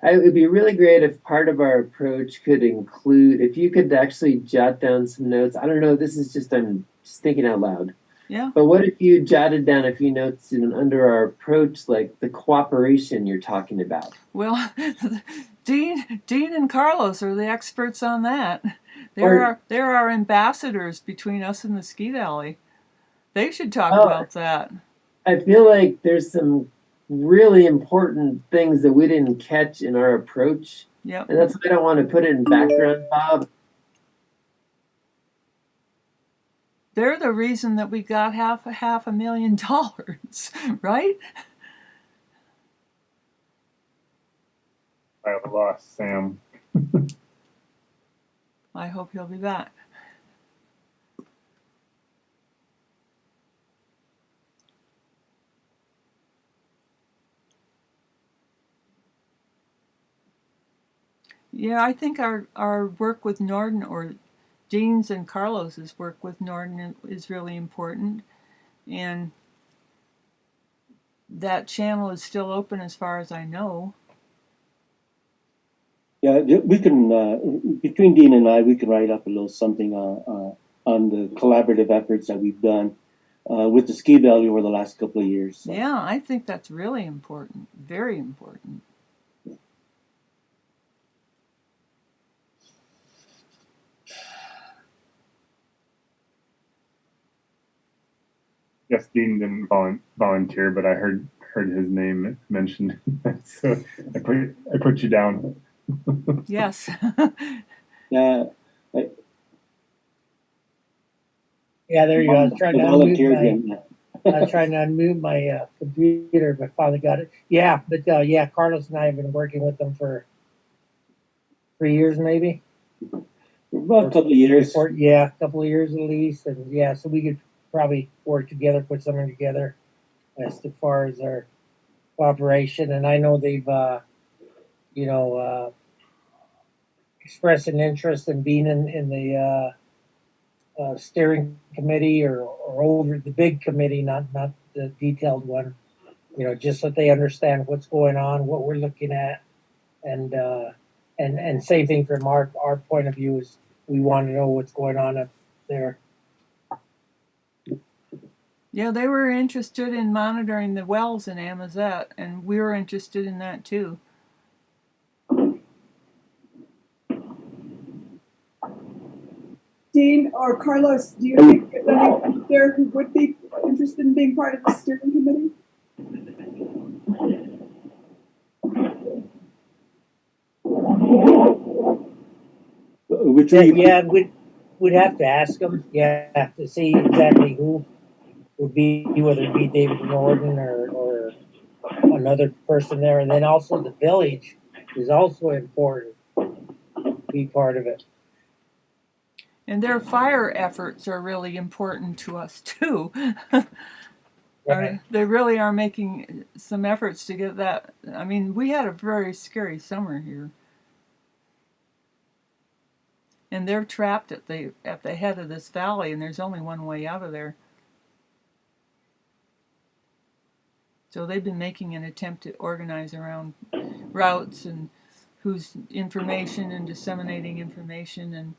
It would be really great if part of our approach could include, if you could actually jot down some notes. I don't know, this is just, I'm just thinking out loud. Yeah. But what if you jotted down a few notes under our approach, like the cooperation you're talking about? Well, Dean and Carlos are the experts on that. Or- They're our ambassadors between us and the Ski Valley. They should talk Oh. about that. I feel like there's some really important things that we didn't catch in our approach. Yep. And that's why I don't want to put it in background, Bob. They're the reason that we got half $500,000, right? I lost Sam. I hope he'll be back. Yeah, I think our work with Norden, or Dean's and Carlos's work with Norden, is really important. And that channel is still open as far as I know. Yeah, we can, between Dean and I, we can write up a little something on the collaborative efforts that we've done with the Ski Valley over the last couple of years. So. Yeah, I think that's really important, very important. Yes, Dean didn't volunteer, but I heard his name mentioned, so I put you down. Yes. Yeah. Yeah, there you go. I was trying to unmute my computer, but finally got it. Yeah, but yeah, Carlos and I have been working with them for 3 years, maybe. About a couple of years. Yeah, a couple of years at least, and yeah, so we could probably work together, put something together as far as our cooperation. And I know they've, expressed an interest in being in the steering committee or over the big committee, not the detailed one. Just so they understand what's going on, what we're looking at, and same thing from our point of view is we want to know what's going on up there. Yeah, they were interested in monitoring the wells in Amazette, and we were interested in that too. Dean or Carlos, do you think there's anyone there who would be interested in being part of the steering committee? We'd have to ask them, to see exactly who would be, whether it be David Norden or another person there. And then also the village is also important to be part of it. And their fire efforts are really important to us too. Right. They really are making some efforts to get that. I mean, we had a very scary summer here. And they're trapped at the head of this valley, and there's only one way out of there. So they've been making an attempt to organize around routes and whose information and disseminating information. And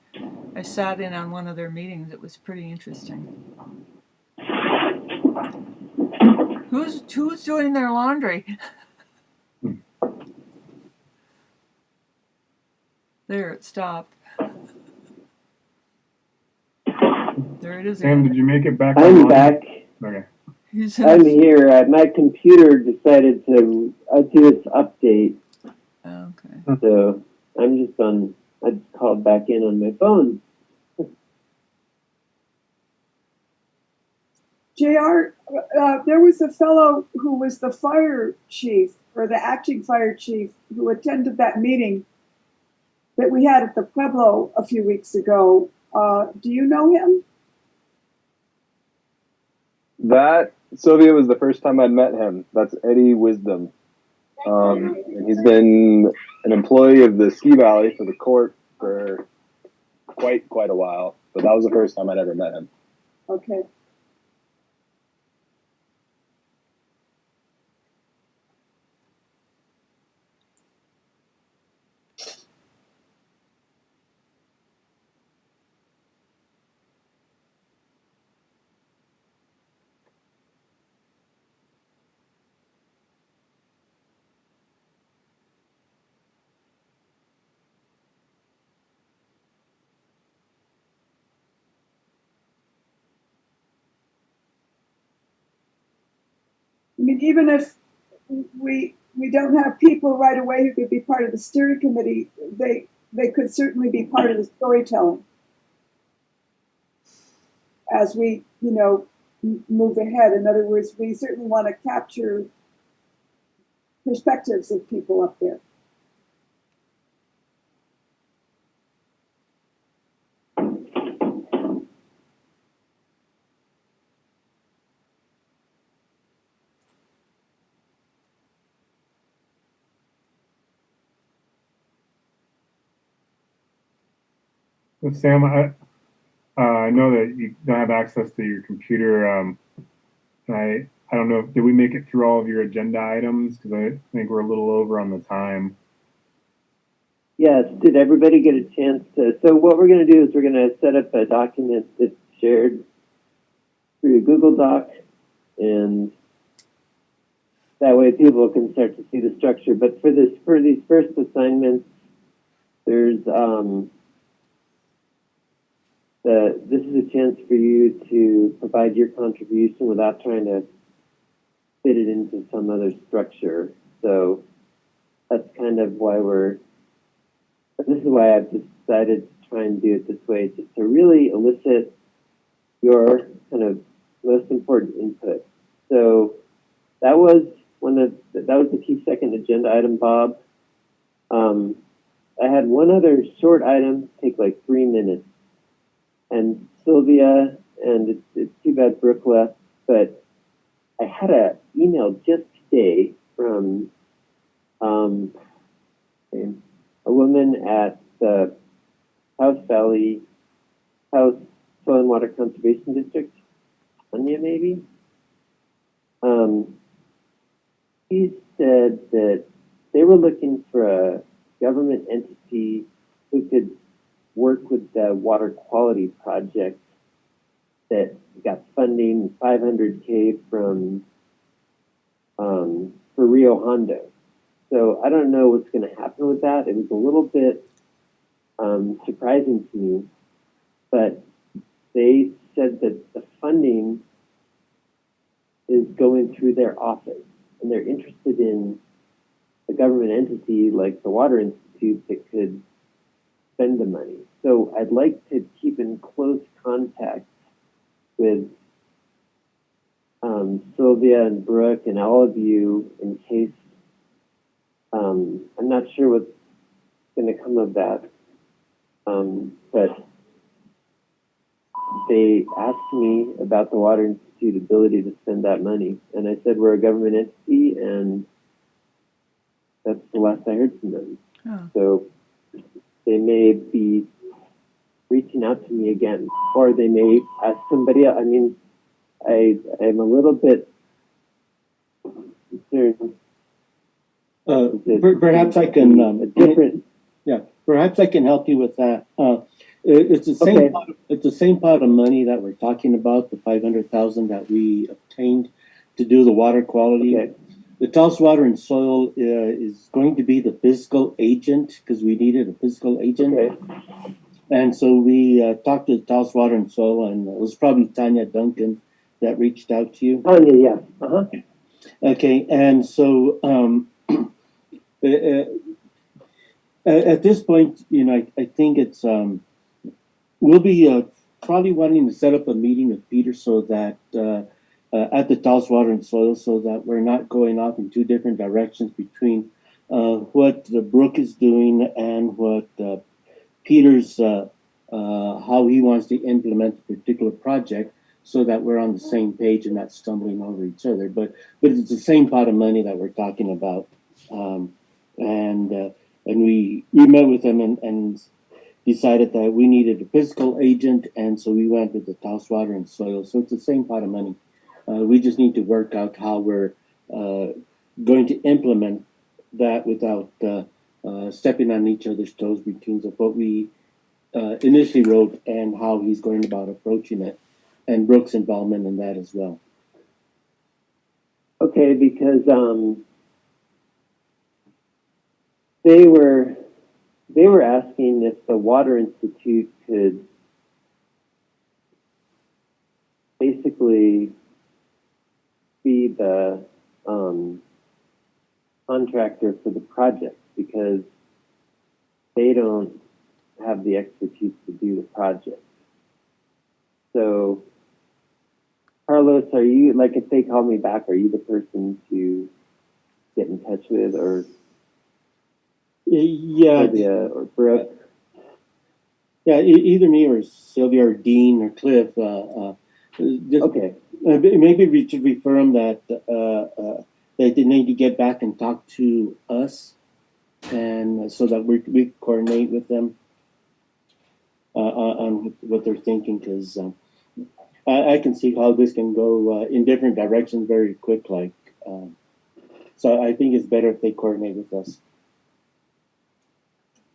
I sat in on one of their meetings. It was pretty interesting. Who's doing their laundry? There, it stopped. There it is. Sam, did you make it back? I'm online? back. Okay. I'm here. My computer decided to do its update. Okay. So I'm just on, I just called back in on my phone. JR, there was a fellow who was the fire chief or the acting fire chief who attended that meeting that we had at the Pueblo a few weeks ago. Do you know him? That, Sylvia, was the first time I'd met him. That's Eddie Wisdom. And he's been an employee of the Ski Valley for the court for quite a while. So that was the first time I'd ever met him. Okay. mean, even if we don't have people right away who could be part of the steering committee, they could certainly be part of the storytelling as we, move ahead. In other words, we certainly want to capture perspectives of people up there. So Sam, I know that you don't have access to your computer. I don't know, did we make it through all of your agenda items? Because I think we're a little over on the time. Yes, did everybody get a chance to? So what we're going to do is we're going to set up a document that's shared through Google Doc, and that way people can start to see the structure. But for these first assignments, there's this is a chance for you to provide your contribution without trying to fit it into some other structure. So that's kind of why this is why I've decided to try and do it this way, just to really elicit your kind of most important input. So that was the key second agenda item, Bob. I had one other short item take like 3 minutes, and Sylvia, and it's too bad Brooke left, but I had an email just today from a woman at the Taos Soil and Water Conservation District, Anya maybe. She said that they were looking for a government entity who could work with the water quality project that got funding, $500K from for Rio Hondo. So I don't know what's going to happen with that. It was a little bit surprising to me, but they said that the funding is going through their office, and they're interested in a government entity like the Water Institute that could spend the money. So I'd like to keep in close contact with Sylvia and Brooke and all of you in case I'm not sure what's going to come of that, but they asked me about the Water Institute ability to spend that money, and I said we're a government entity, and that's the last I heard from them. Oh. So they may be reaching out to me again, or they may ask somebody else. I mean, I'm a little bit concerned. Perhaps I can different. Yeah, perhaps I can help you with that. It's the same. Okay. It's the same pot of money that we're talking about, the $500,000 that we obtained to do the water quality. Okay. The Taos Water and Soil is going to be the fiscal agent because we needed a fiscal agent. Okay. And so we talked to the Taos Water and Soil, and it was probably Tanya Duncan that reached out to you. Tanya, yeah. Uh-huh. Okay, and so at this point, I think it's we'll be probably wanting to set up a meeting with Peter so that at the Taos Water and Soil, so that we're not going off in two different directions between what the Brook is doing and what Peter's how he wants to implement a particular project, so that we're on the same page and not stumbling over each other. But it's the same pot of money that we're talking about, and we met with them and decided that we needed a fiscal agent, and so we went with the Taos Water and Soil. So it's the same pot of money. We just need to work out how we're going to implement that without stepping on each other's toes between what we initially wrote and how he's going about approaching it, and Brooke's involvement in that as well. Okay, because they were asking if the Water Institute could basically be the contractor for the project because they don't have the expertise to do the project. So, Carlos, are you, like, if they call me back, are you the person to get in touch with, or Yeah, Sylvia or Brooke? yeah, either me or Sylvia or Dean or Cliff. Just, Okay. maybe we should refer them that they need to get back and talk to us, and so that we coordinate with them on what they're thinking, because I can see how this can go in different directions very quick. So I think it's better if they coordinate with us.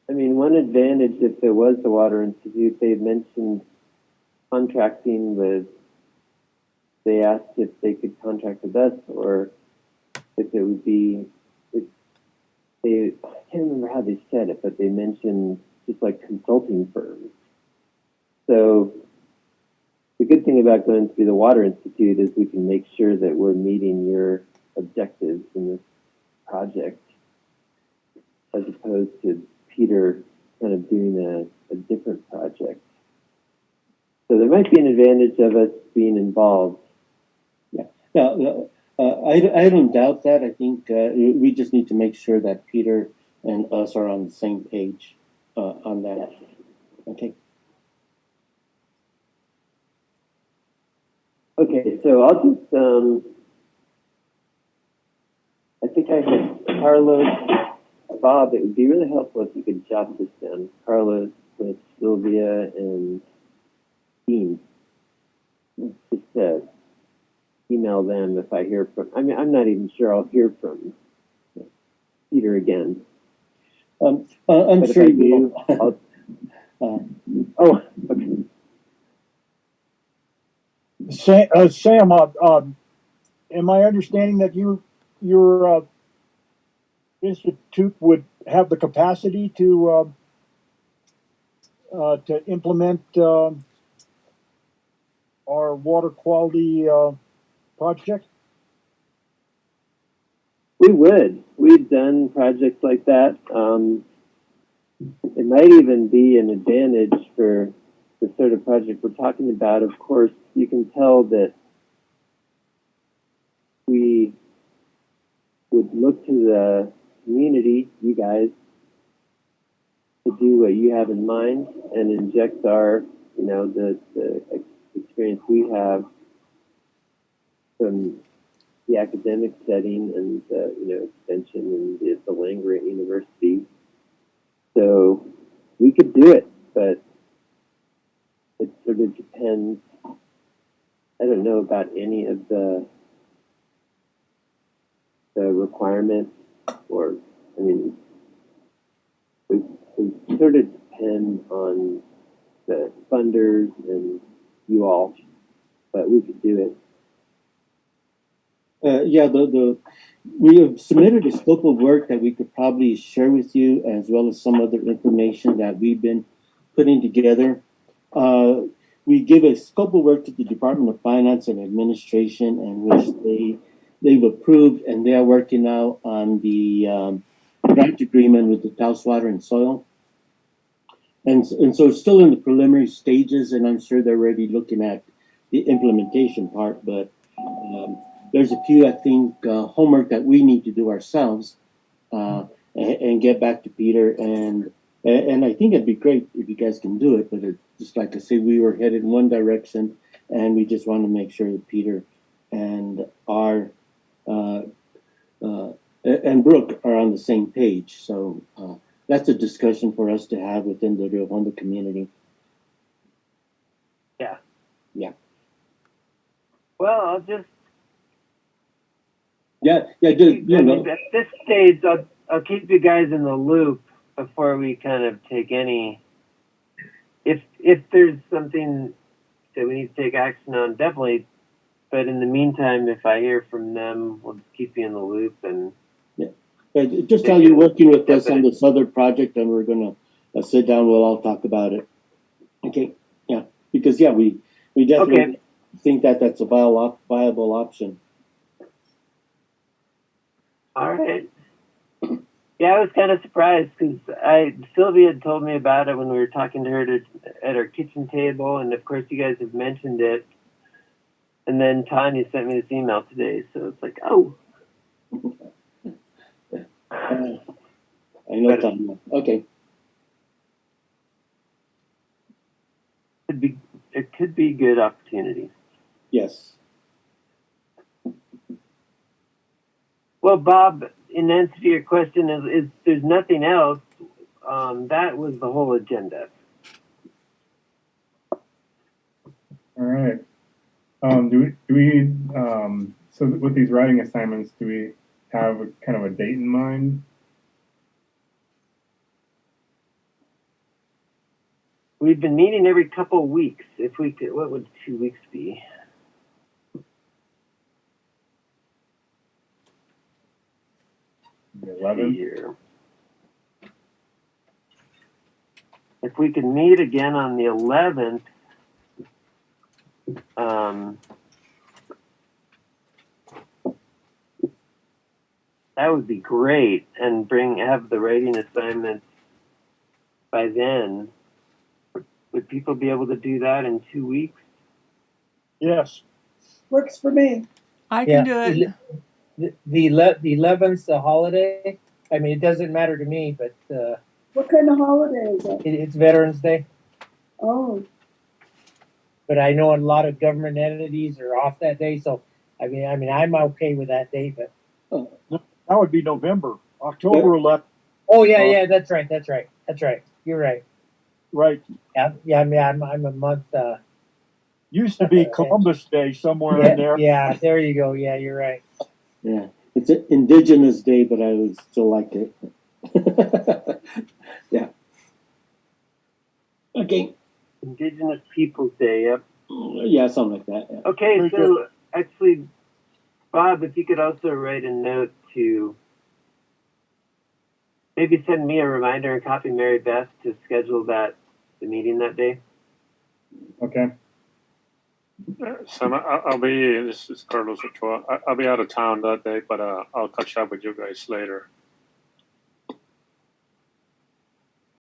I mean, one advantage, if it was the Water Institute, they mentioned contracting with, they asked if they could contract with us, or if it would be, if they, I can't remember how they said it, but they mentioned just like consulting firms. So the good thing about going through the Water Institute is we can make sure that we're meeting your objectives in this project, as opposed to Peter kind of doing a different project. So there might be an advantage of us being involved. Yeah, I don't doubt that. I think we just need to make sure that Peter and us are on the same page on that. Okay. Okay, so I'll just, I think I have Carlos, Bob, it would be really helpful if you could jot this down. Carlos, with Sylvia, and Dean. Just email them if I hear from, I mean, I'm not even sure I'll hear from Peter again. I'm But sure if I you do, will. oh, okay. Sam, am I understanding that your institute would have the capacity to implement our water quality project? We would. We've done projects like that. It might even be an advantage for the sort of project we're talking about. Of course, you can tell that we would look to the community, you guys, to do what you have in mind and inject our, you know, the experience we have from the academic setting and you know, extension and the Langer at University. So we could do it, but it sort of depends. I don't know about any of the requirements, or I mean, we sort of depend on the funders and you all, but we could do it. Yeah, we have submitted a scope of work that we could probably share with you, as well as some other information that we've been putting together. We give a scope of work to the Department of Finance and Administration, in which they've approved, and they are working now on the grant agreement with the Taos Water and Soil. And so it's still in the preliminary stages, and I'm sure they're already looking at the implementation part, but there's a few, I think, homework that we need to do ourselves and get back to Peter. And I think it'd be great if you guys can do it, but just like I say, we were headed in one direction, and we just want to make sure that Peter and and Brooke are on the same page. So that's a discussion for us to have within the Rio Hondo community. Yeah. Yeah. Well, I'll just. Yeah. Just, you know. At this stage, I'll keep you guys in the loop before we kind of take any. If there's something that we need to take action on, definitely. But in the meantime, if I hear from them, we'll just keep you in the loop. And just tell you working with us on this other project, and we're gonna sit down. We'll all talk about it. Okay. Yeah. Because we definitely think that that's a viable option. All right. Yeah, I was kind of surprised because Sylvia had told me about it when we were talking to her at our kitchen table, and of course you guys have mentioned it. And then Tanya sent me this email today, so it's like, oh. I know, Tom. Okay. It could be good opportunity. Yes. Well, Bob, in answer to your question, is there's nothing else. That was the whole agenda. All right. Do we so with these writing assignments, do we have kind of a date in mind? We've been meeting every couple of weeks. If we could, what would 2 weeks be? The 11th? Here. If we could meet again on the 11th, that would be great, and have the writing assignments by then. Would people be able to do that in 2 weeks? Yes. Works for me. I can do it. The 11th's a holiday. I mean, it doesn't matter to me, but What kind of holiday is it? it's Veterans Day. Oh, But I know a lot of government entities are off that day, so I mean, I'm okay with that day. But That would be November, October 11th. oh yeah, that's right. You're right. Right. Yeah. I mean, I'm a month. Used to be Columbus Day somewhere in there. Yeah, there you go. Yeah, you're right. Yeah. It's an Indigenous Day, but I would still like it. Yeah. Okay. Indigenous Peoples Day, yep. Yeah, something like that. Yeah. Okay, Very so good. actually, Bob, if you could also write a note to maybe send me a reminder and copy Mary Beth to schedule the meeting that day. Okay. Sam, I'll be, this is Carlos Ochoa. I'll be out of town that day, but I'll catch up with you guys later.